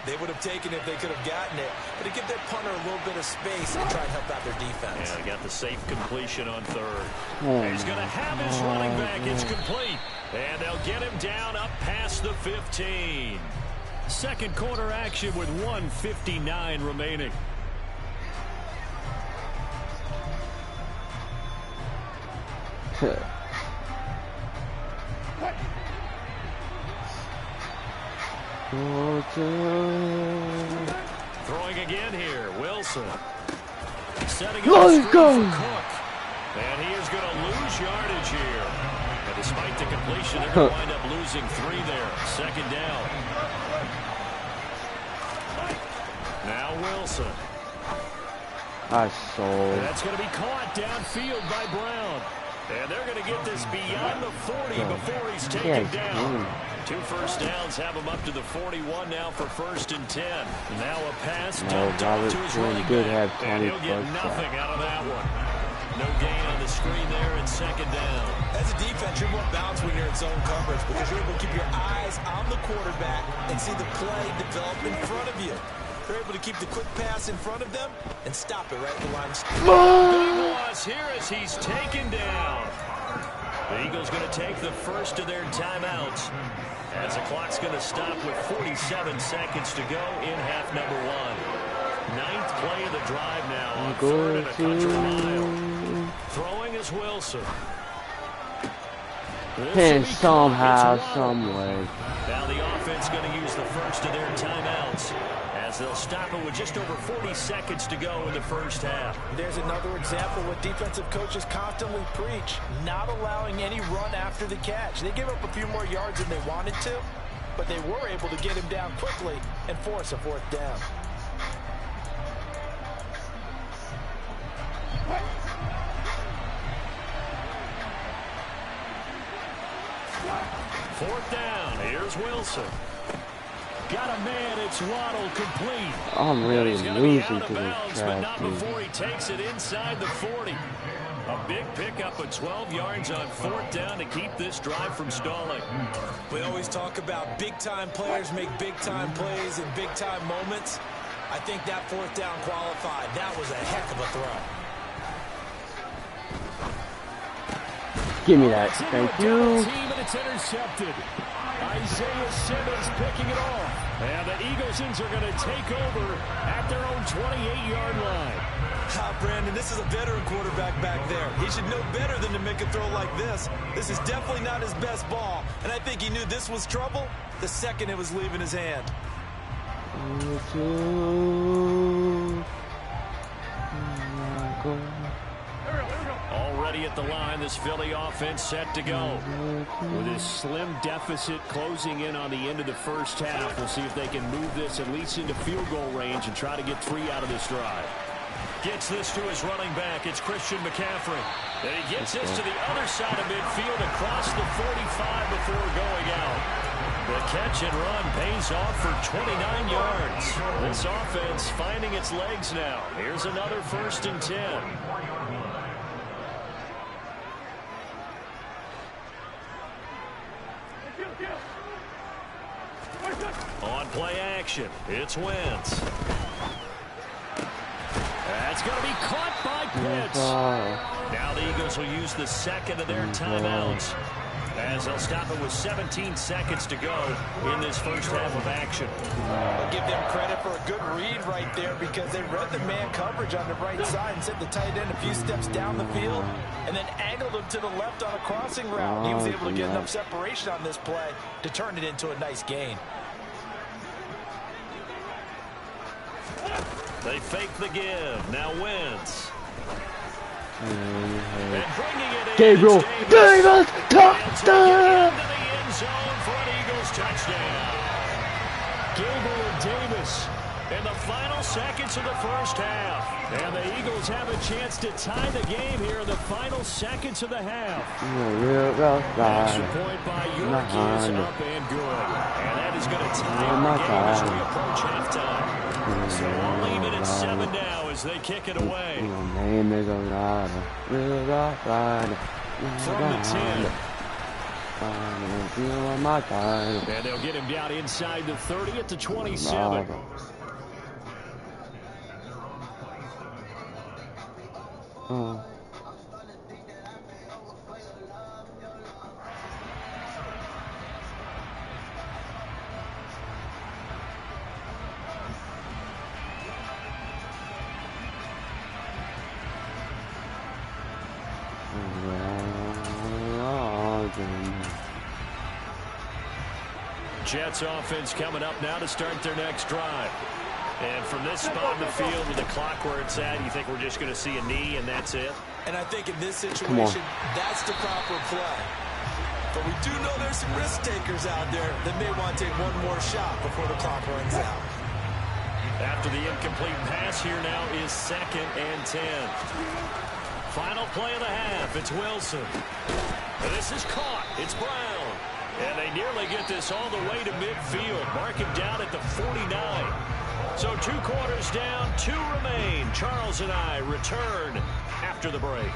they would have taken it if they could have gotten it, but to give their punter a little bit of space and try and help out their defense. Yeah, got the safe completion on 3rd. He's going to have his running back. It's complete. And they'll get him down up past the 15. 2nd quarter action with 1:59 remaining. Throwing again here, Wilson. Setting up Let's go. Cook. And he is going to lose yardage here. And despite the completion, they're going to wind up losing 3 there. Second down. Now Wilson. That's going to be caught downfield by Brown. And they're going to get this beyond the 40 before he's taken down. 2 first downs have him up to the 41 now for 1st and 10. Now a pass dumped off to his running back. And he'll get nothing out of that one. No gain on the screen there at 2nd down. As a defense, you're more balanced when you're in zone coverage because you're able to keep your eyes on the quarterback and see the play develop in front of you. They're able to keep the quick pass in front of them and stop it right at the line. Big loss here as he's taken down. The Eagles going to take the first of their timeouts as the clock's going to stop with 47 seconds to go in half number 1. 9th play of the drive now on 3rd and a country mile. Throwing is Wilson. And somehow, some way. Now the offense going to use the first of their timeouts as they'll stop it with just over 40 seconds to go in the first half. There's another example what defensive coaches constantly preach, not allowing any run after the catch. They gave up a few more yards than they wanted to, but they were able to get him down quickly and force a 4th down. Fourth down. Here's Wilson. Got a man. It's Waddle complete. I'm really losing to this but track, not dude. before he takes it inside the 40. A big pickup of 12 yards on 4th down to keep this drive from stalling. We always talk about big-time players make big-time plays in big-time moments. I think that 4th down qualified. That was a heck of a throw. Give me that. Thank you. Team and it's intercepted. Isaiah Simmons picking it off. And the Eagles are going to take over at their own 28-yard line. Brandon, this is a veteran quarterback back there. He should know better than to make a throw like this. This is definitely not his best ball. And I think he knew this was trouble the second it was leaving his hand. Already at the line, this Philly offense set to go. With this slim deficit closing in on the end of the first half, we'll see if they can move this at least into field goal range and try to get 3 out of this drive. Gets this to his running back. It's Christian McCaffrey. And he gets this to the other side of midfield across the 45 before going out. The catch and run pays off for 29 yards. This offense finding its legs now. Here's another 1st and 10. On play action, it's Wentz. That's going to be caught by Pitts. Now the Eagles will use the second of their timeouts as they'll stop it with 17 seconds to go in this first half of action. I'll give them credit for a good read right there because they read the man coverage on the right side and sent the tight end a few steps down the field and then angled him to the left on a crossing route. He was able to get enough separation on this play to turn it into a nice gain. They fake the give. Now Wentz. And bringing it in. Gabriel Davis touchdown. Into the end zone for an Eagles touchdown. Gabriel Davis in the final seconds of the first half. And the Eagles have a chance to tie the game here in the final seconds of the half. Extra point by York is up and good. And that is going to tie the game as we approach halftime. So we'll leave it at 7 now as they kick it away. Name is From the 10. And they'll get him down inside the 30 at the 27. Jets offense coming up now to start their next drive. And from this spot in the field with the clock where it's at, you think we're just going to see a knee and that's it? And I think in this situation, that's the proper play. But we do know there's some risk takers out there that may want to take one more shot before the clock runs out. After the incomplete pass, here now is 2nd and 10. Final play of the half. It's Wilson. And this is caught. It's Brown. And they nearly get this all the way to midfield. Mark him down at the 49. So 2 quarters down, 2 remain. Charles and I return after the break.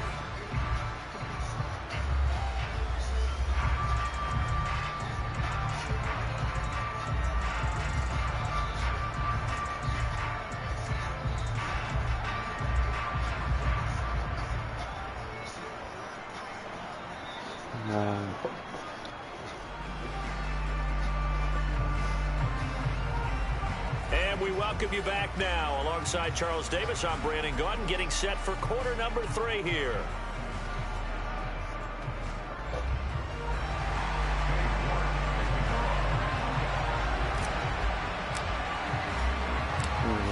And we welcome you back now. Alongside Charles Davis, I'm Brandon Gaudin, getting set for quarter number 3 here.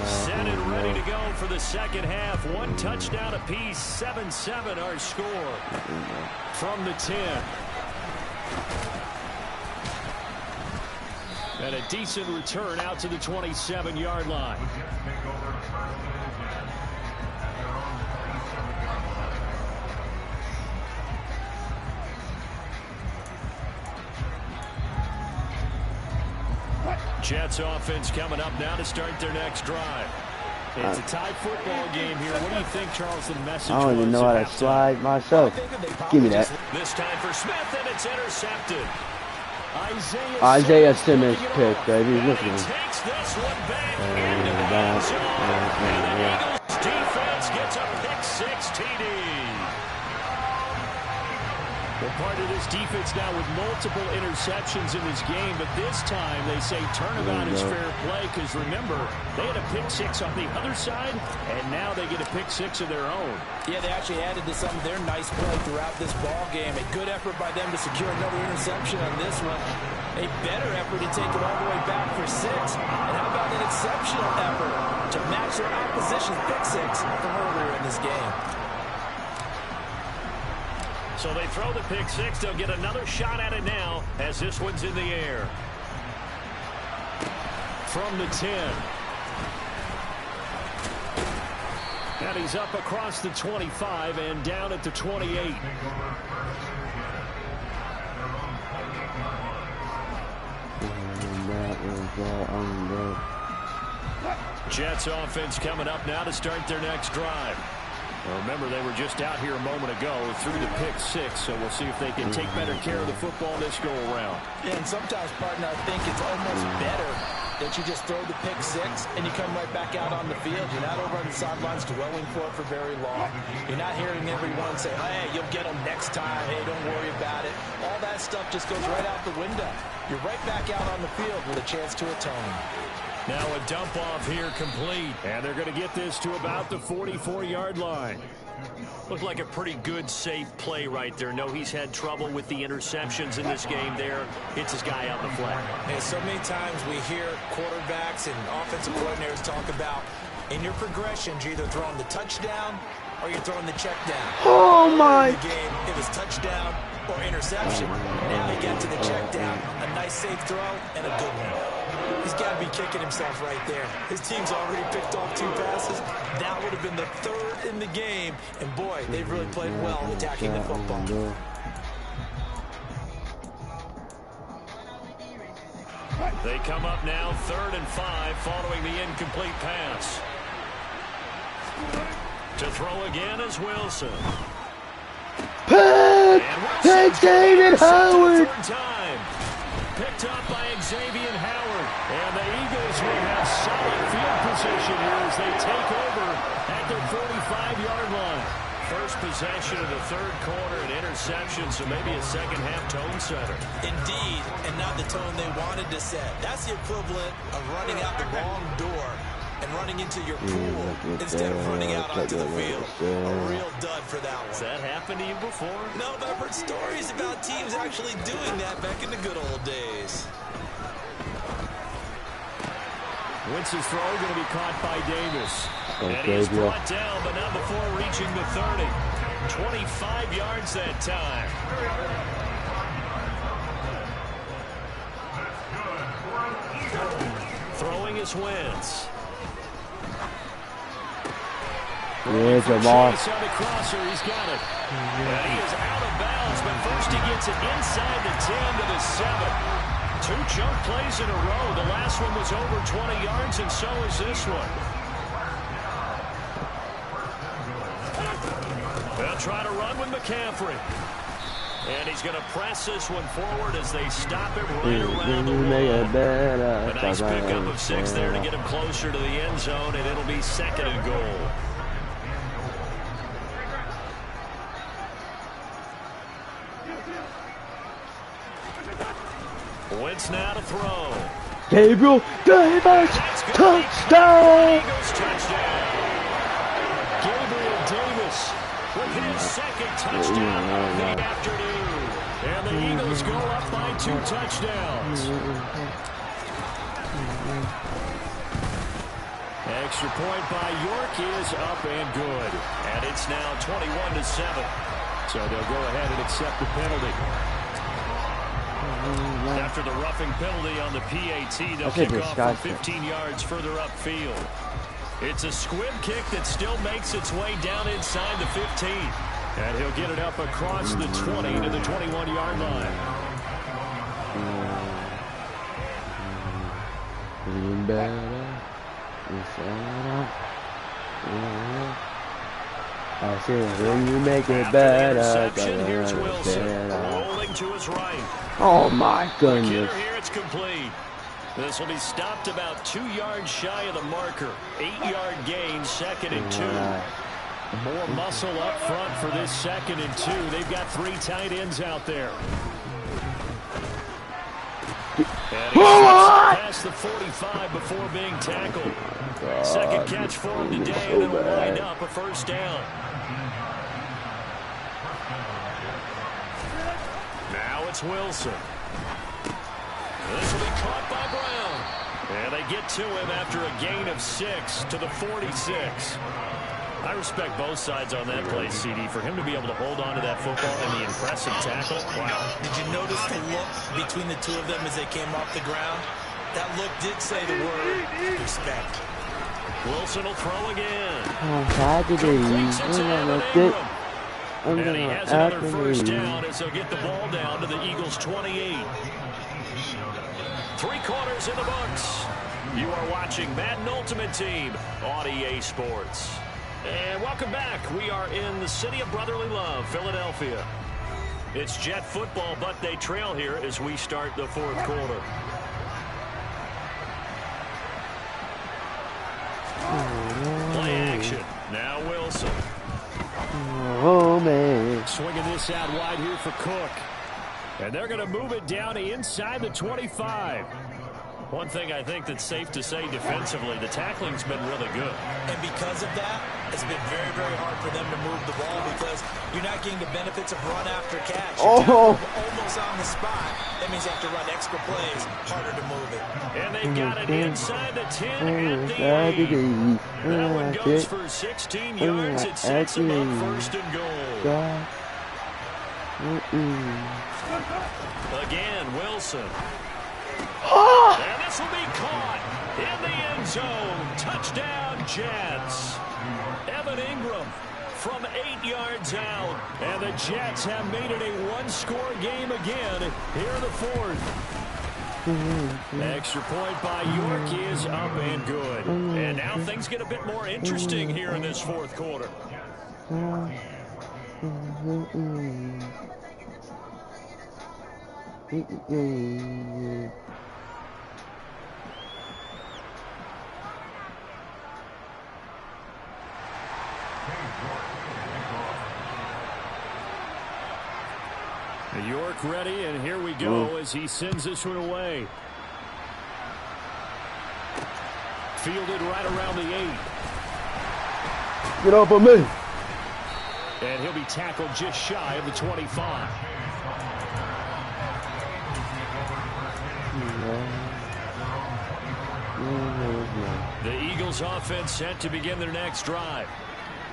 Set and ready to go for the second half. 1 touchdown apiece, 7-7 our score from the 10. And a decent return out to the 27-yard line. Jets offense coming up now to start their next drive. It's a tied football game here. What do you think, Charles, the message was? I don't even know how to slide myself. Give me that. This time for Smith, and it's intercepted. Isaiah Simmons pick, baby. Look at him. Takes this one back into the end zone. And the Eagles defense gets a pick-6 TD. Well, part of this defense now with multiple interceptions in this game, but this time they say turnabout is fair play because, remember, they had a pick-6 on the other side, and now they get a pick-6 of their own. Yeah, they actually added to some of their nice play throughout this ball game. A good effort by them to secure another interception on this one. A better effort to take it all the way back for 6. And how about an exceptional effort to match their opposition's pick-6 from earlier in this game? So they throw the pick-6. They'll get another shot at it now as this one's in the air. From the 10. And he's up across the 25 and down at the 28. Jets offense coming up now to start their next drive. Well, remember, they were just out here a moment ago through the pick-6, so we'll see if they can take better care of the football this go-around. Yeah, and sometimes, partner, I think it's almost better that you just throw the pick-6 and you come right back out on the field. You're not over on the sidelines dwelling for it for very long. You're not hearing everyone say, hey, you'll get them next time. Hey, don't worry about it. All that stuff just goes right out the window. You're right back out on the field with a chance to atone. Now a dump off here complete. And they're going to get this to about the 44-yard line. Looked like a pretty good, safe play right there. No, he's had trouble with the interceptions in this game there. Hits his guy out in the flat. And so many times we hear quarterbacks and offensive coordinators talk about, in your progressions, you're either throwing the touchdown or you're throwing the check down. Oh, my. In the game, it was touchdown or interception. Now he got to the check down. A nice, safe throw and a good one. He's got to be kicking himself right there. His team's already picked off 2 passes. That would have been the 3rd in the game. And, boy, they've really played well attacking the football. They come up now 3rd and 5 following the incomplete pass. To throw again is Wilson. Pick David Howard. Picked up by Xavier Howard. And the Eagles will have solid field position here as they take over at their 45-yard line. First possession of the 3rd quarter, an interception, so maybe a second-half tone setter. Indeed, and not the tone they wanted to set. That's the equivalent of running out the wrong door and running into your pool instead of running out onto the field. A real dud for that one. Has that happened to you before? No, but I've heard stories about teams actually doing that back in the good old days. Wentz's throw going to be caught by Davis. And Okay, he's bro. brought down, but not before reaching the 30. 25 yards that time. Throwing is Wentz. Yeah, Jamal. Chase on the crosser, he's got it. And he is out of bounds, but first he gets it inside the 10 to the 7. 2 jump plays in a row. The last one was over 20 yards, and so is this one. They'll try to run with McCaffrey. And he's going to press this one forward as they stop it right around the wall. A nice pickup of 6 there to get him closer to the end zone, and it'll be 2nd and goal. Wentz now to throw. Gabriel Davis, touchdown! Eagles touchdown. Gabriel Davis with his 2nd touchdown of the afternoon. And the Eagles go up by 2 touchdowns. Extra point by York is up and good. And it's now 21-7. So they'll go ahead and accept the penalty. After the roughing penalty on the PAT, they'll kick off from 15 yards further upfield. It's a squib kick that still makes its way down inside the 15. And he'll get it up across the 20 to the 21-yard line. I said, when you make it better, Here's Wilson rolling to his right. Oh my goodness. Here it's complete. This will be stopped about 2 yards shy of the marker. 8-yard gain, 2nd and 2. More muscle up front for this 2nd and 2. They've got 3 tight ends out there. And he past the 45 before being tackled. 2nd catch for him today, and it'll wind up a 1st down. Now it's Wilson. This will be caught by Brown. And they get to him after a gain of 6 to the 46. I respect both sides on that play, CD. For him to be able to hold on to that football and the impressive tackle, wow. Did you notice the look between the two of them as they came off the ground? That look did say the word respect. Wilson will throw again. And he has another 1st down as they'll get the ball down to the Eagles' 28. 3 quarters in the books. You are watching Madden Ultimate Team on EA Sports. And welcome back. We are in the city of brotherly love, Philadelphia. It's Jet football, but they trail here as we start the 4th quarter. Play action. Now Wilson. Oh, man. Swinging this out wide here for Cook. And they're going to move it down inside the 25. One thing I think that's safe to say defensively, the tackling's been really good. And because of that, it's been very, very hard for them to move the ball because you're not getting the benefits of run after catch. You're almost on the spot. That means you have to run extra plays, harder to move it. And they've got it inside the 10 at the 8. That one goes for 16 yards. It sets them up 1st and goal. Again, Wilson. And this will be caught in the end zone. Touchdown, Jets. Evan Ingram from 8 yards out. And the Jets have made it a 1-score game again here in the 4th. Extra point by York is up and good. And now things get a bit more interesting here in this 4th quarter. York ready, and here we go as he sends this one away. Fielded right around the 8. Get off of me. And he'll be tackled just shy of the 25. Eagles offense set to begin their next drive.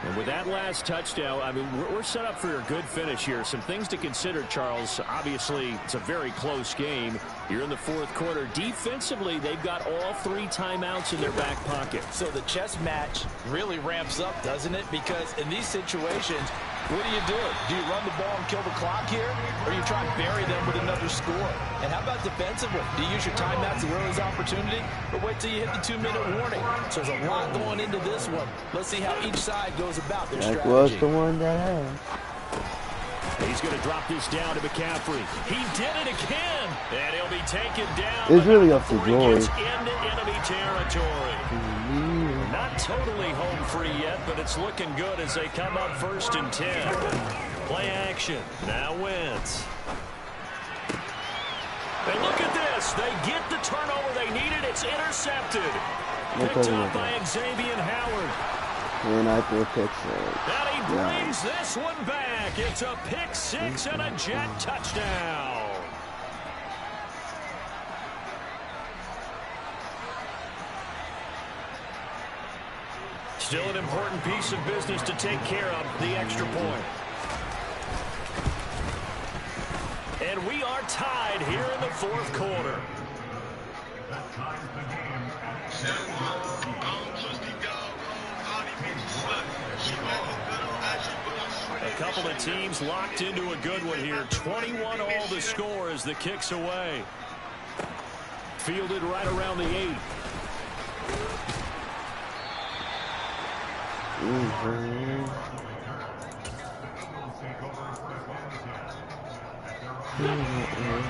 And with that last touchdown, I mean, we're set up for a good finish here. Some things to consider, Charles. Obviously, it's a very close game. You're in the fourth quarter. Defensively, they've got all 3 timeouts in their back pocket. So the chess match really ramps up, doesn't it? Because in these situations, what do you do? Do you run the ball and kill the clock here? Or you try and bury them with another score? And how about defensively? Do you use your timeouts as early as opportunity? Or wait till you hit the 2-minute warning? So there's a lot going into this one. Let's see how each side goes about their strategy. That was the one that had. He's going to drop this down to McCaffrey. He did it again. And he'll be taken down. It's really up to Joy. Into enemy territory. Not totally home free yet, but it's looking good as they come up 1st and 10. Play action. Now Wentz. And look at this. They get the turnover they needed. It's intercepted. Picked up by Xavier Howard. And I threw a pick six. And he brings this one back. It's a pick 6 and a Jet touchdown. Still an important piece of business to take care of, the extra point. And we are tied here in the fourth quarter. A couple of teams locked into a good one here. 21 all the score as the kick's away. Fielded right around the 8.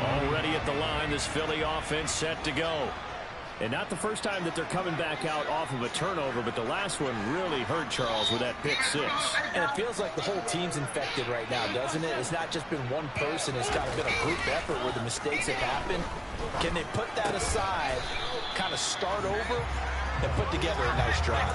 Already at the line, this Philly offense set to go. And not the first time that they're coming back out off of a turnover, but the last one really hurt Charles with that pick 6. And it feels like the whole team's infected right now, doesn't it? It's not just been one person. It's kind of been a group effort where the mistakes have happened. Can they put that aside, kind of start over, and put together a nice drive?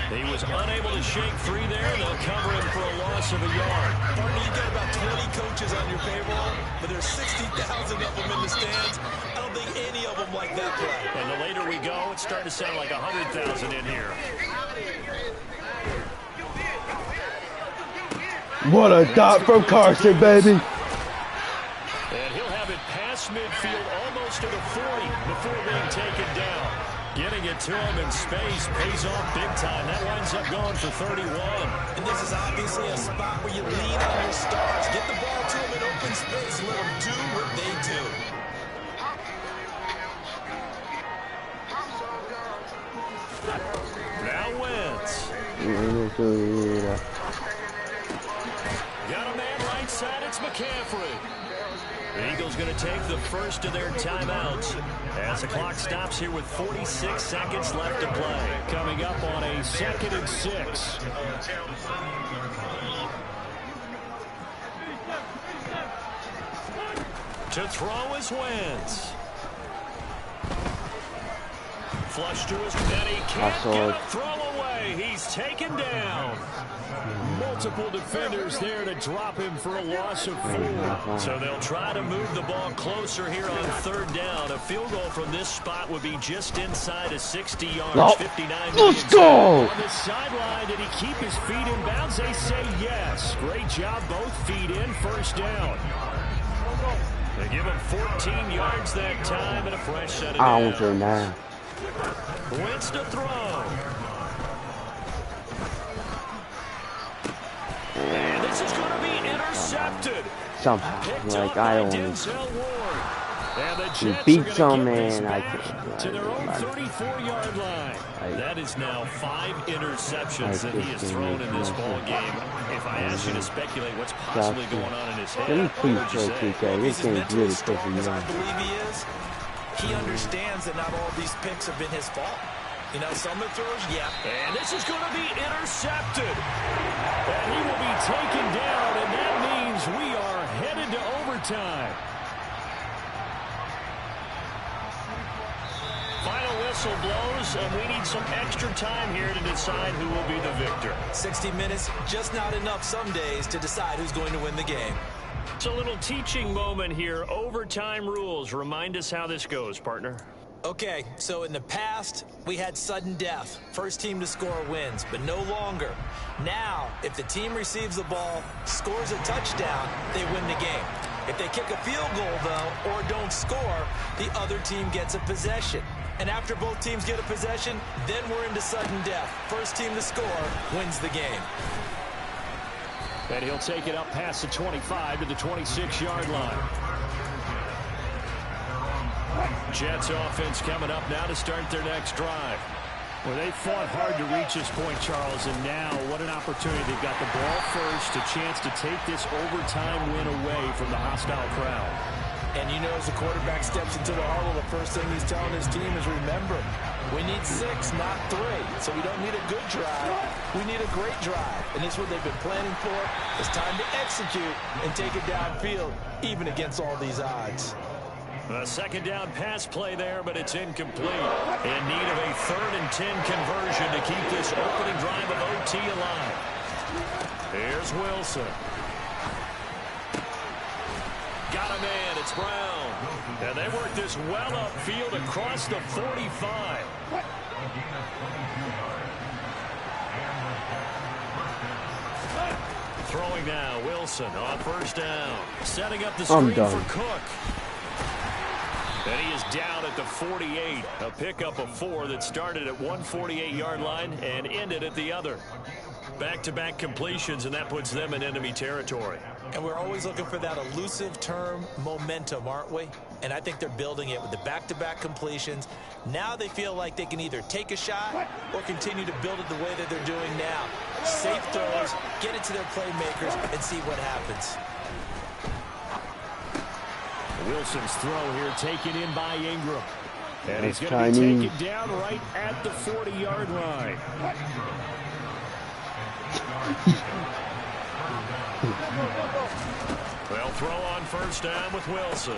He was unable to shake free there. They'll cover him for a loss of a yard. Partner, you got about 20 coaches on your payroll, but there's 60,000 of them in the stands. I don't think any of them like that play. And the later we go, it's starting to sound like 100,000 in here. What a dot from Carson, baby. And he'll have it past midfield almost to the 40 before being taken down. Getting it to him in space pays off big time. That winds up going for 31. And this is obviously a spot where you lean on your stars. Get the ball to them in open space. Let them do what they do. Now Wentz. Got a man right side. It's McCaffrey. The Eagles going to take the first of their timeouts as the clock stops here with 46 seconds left to play. Coming up on a 2nd and 6. To throw is Wentz. Flush to his net. He can't get a throw away. He's taken down. Multiple defenders there to drop him for a loss of 4. So they'll try to move the ball closer here on 3rd down. A field goal from this spot would be just inside of 60 yards. 59 Let's go! On the sideline, did he keep his feet in bounds? They say yes. Great job, both feet in. 1st down. They give him 14 yards that time and a fresh set of downs. Wentz to throw. And this is going to be intercepted. Somehow, like I don't. He beat some man. I can't. To their own 34-yard line. That is now 5 interceptions that he has thrown in this ball game. If I ask you to speculate what's possibly going on in his head, let me please play TK. This game's really pushing me on. I believe he is. He understands that not all these picks have been his fault. You know, some of the throws, yeah. And this is going to be intercepted. And he will be taken down, and that means we are headed to overtime. Final whistle blows, and we need some extra time here to decide who will be the victor. 60 minutes, just not enough some days to decide who's going to win the game. It's a little teaching moment here. Overtime rules. Remind us how this goes, partner. Okay, so in the past, we had sudden death. First team to score wins, but no longer. Now, if the team receives the ball, scores a touchdown, they win the game. If they kick a field goal, though, or don't score, the other team gets a possession. And after both teams get a possession, then we're into sudden death. First team to score wins the game. And he'll take it up past the 25 to the 26-yard line. Jets offense coming up now to start their next drive. Well, they fought hard to reach this point, Charles, and now what an opportunity. They've got the ball first, a chance to take this overtime win away from the hostile crowd. And you know, as the quarterback steps into the huddle, the first thing he's telling his team is, remember, we need 6, not 3. So we don't need a good drive. We need a great drive. And this is what they've been planning for. It's time to execute and take it downfield, even against all these odds. A second down pass play there, but it's incomplete. In need of a 3rd and 10 conversion to keep this opening drive of OT alive. Here's Wilson. Got a man. It's Brown. And they work this well upfield across the 45. Throwing now, Wilson on first down. Setting up the screen for Cook. And he is down at the 48. A pickup of 4 that started at 148-yard line and ended at the other. Back-to-back completions, and that puts them in enemy territory. And we're always looking for that elusive term, momentum, aren't we? And I think they're building it with the back-to-back completions. Now they feel like they can either take a shot or continue to build it the way that they're doing now. Safe throws, get it to their playmakers, and see what happens. Wilson's throw here taken in by Ingram. And he's going to be taken down right at the 40-yard line. Well, throw on first down with Wilson.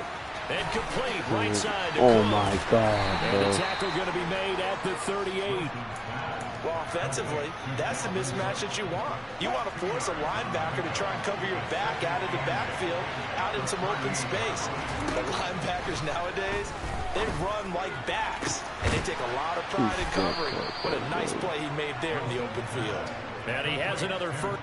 And complete right side to Cook. My God. And the tackle going to be made at the 38. Well, offensively, that's the mismatch that you want. You want to force a linebacker to try and cover your back out of the backfield, out in some open space. The linebackers nowadays, they run like backs, and they take a lot of pride in covering. What a nice play he made there in the open field. And he has another first.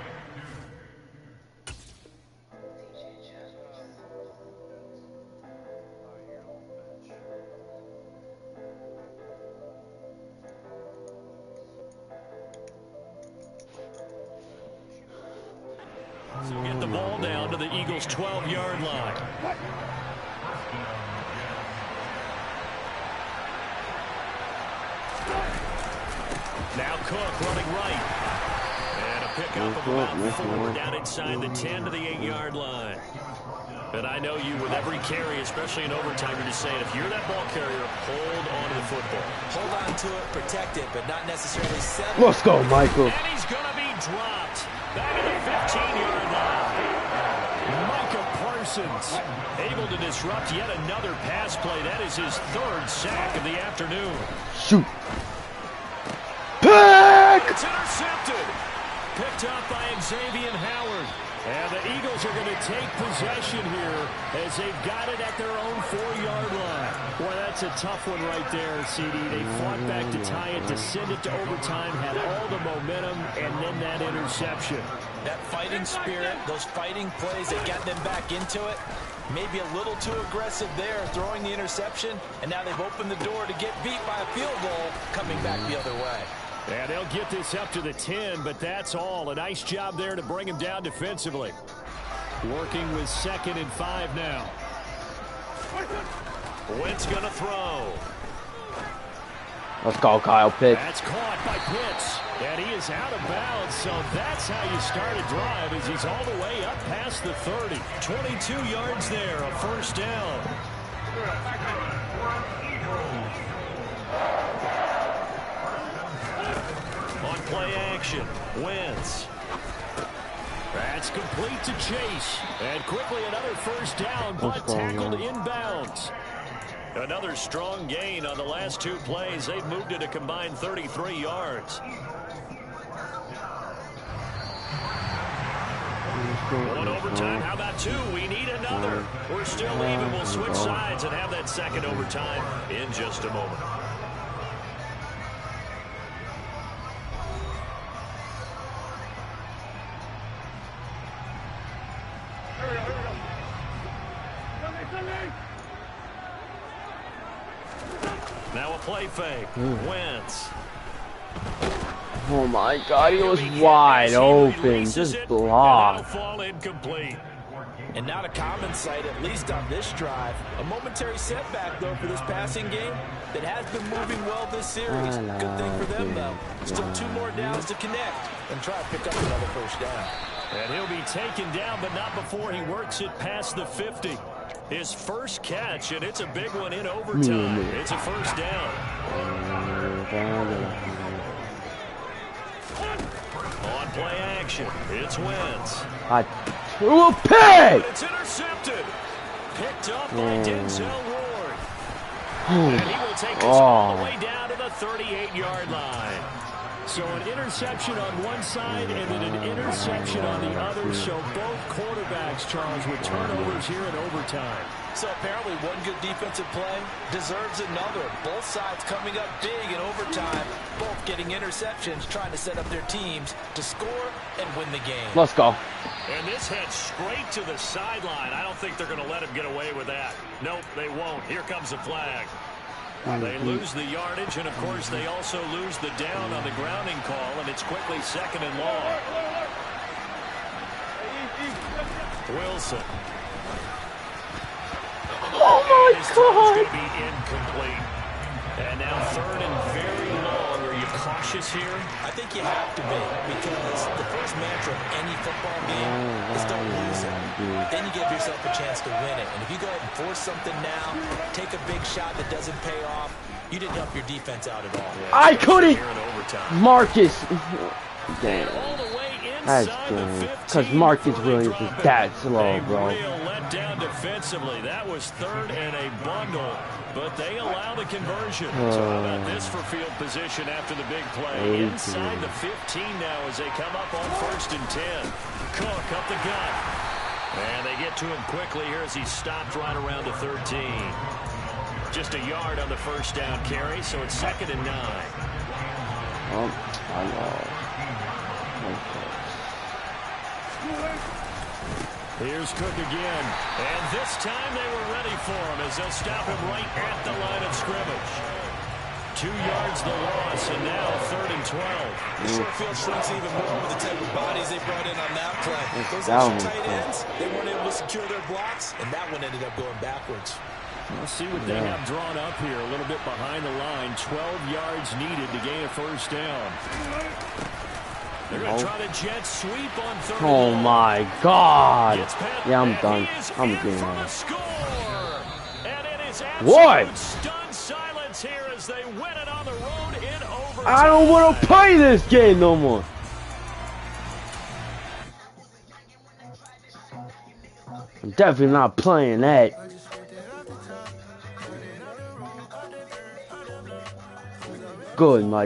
So get the ball down to the Eagles' 12-yard line. Now Cook running right. And a pickup of about 4 down inside the 10 to the 8-yard line. And I know you, with every carry, especially in overtime, you're just saying, if you're that ball carrier, hold on to the football. Hold on to it, protect it, but not necessarily settle. Let's go, Michael. And he's going to be dropped. Back at the 15-yard line. Micah Parsons able to disrupt yet another pass play. That is his 3rd sack of the afternoon. Shoot. Pick! It's intercepted. Picked up by Xavier Howard. And the Eagles are going to take possession here as they've got it at their own 4-yard line. Boy, that's a tough one right there, CD. They fought back to tie it, to send it to overtime, had all the momentum, and then that interception. That fighting spirit, those fighting plays, they got them back into it. Maybe a little too aggressive there, throwing the interception, and now they've opened the door to get beat by a field goal coming back the other way. And they'll get this up to the 10, but that's all. A nice job there to bring him down defensively. Working with 2nd and 5 now. Wentz going to throw. Let's go, Kyle Pitts. That's caught by Pitts. And he is out of bounds, so that's how you start a drive, as he's all the way up past the 30. 22 yards there, a first down. On play action, Wentz. That's complete to Chase. And quickly another first down, but tackled inbounds. Another strong gain on the last 2 plays. They've moved it a combined 33 yards. One overtime. How about two? We need another. We're still even. We'll switch sides and have that second overtime in just a moment. Now a play fake. Wentz. Oh my God, he was wide open, just blocked. Fall incomplete. And not a common sight, at least on this drive. A momentary setback, though, for this passing game that has been moving well this series. Good thing for them, though. Still 2 more downs to connect and try to pick up another first down. And he'll be taken down, but not before he works it past the 50. His first catch, and it's a big one in overtime. It's a first down. On play action, it's Wentz. I threw a pick! It's intercepted. Picked up by Denzel Ward. And he will take us all the way down to the 38-yard line. So an interception on one side and then an interception on the other. So both quarterbacks, Charles, with turnovers here in overtime. So apparently one good defensive play deserves another. Both sides coming up big in overtime. Both getting interceptions, trying to set up their teams to score and win the game. Let's go. And this heads straight to the sideline. I don't think they're going to let him get away with that. Nope, they won't. Here comes the flag. They lose the yardage, and, of course, they also lose the down on the grounding call, and it's quickly second and long. Wilson. Oh my His God! going to be incomplete. And now third and very long. Are you cautious here? I think you have to be, because the first mantra of any football game is don't lose it. Then you give yourself a chance to win it. And if you go ahead and force something now, take a big shot that doesn't pay off, you didn't help your defense out at all. I couldn't! Here in overtime. Marcus! Damn. All the way That's inside the good. 15. Because Marcus Williams is that slow, A bro. real letdown defensively. That was third and a bundle, but they allow the conversion. So how about this for field position after the big play? Inside the 15 now as they come up on 1st and 10. Cook up the gut. And they get to him quickly here as he stopped right around the 13. Just a yard on the first down carry, so it's 2nd and 9. Oh, I know. Here's Cook again. And this time they were ready for him as they'll stop him right at the line of scrimmage. 2 yards the loss, and now 3rd and 12. The short field shrinks even more with the type of bodies they brought in on that play. Those That extra one tight was ends, they weren't able to secure their blocks, and that one ended up going backwards. We'll see what they have drawn up here. A little bit behind the line. 12 yards needed to gain a first down. They're going to try the jet sweep on 3rd. Oh my God! Yeah, I'm done. I'm getting out. What? Stunned silence here as they win it on the road in overtime. I don't want to play this game no more. I'm definitely not playing that. Good, Mike.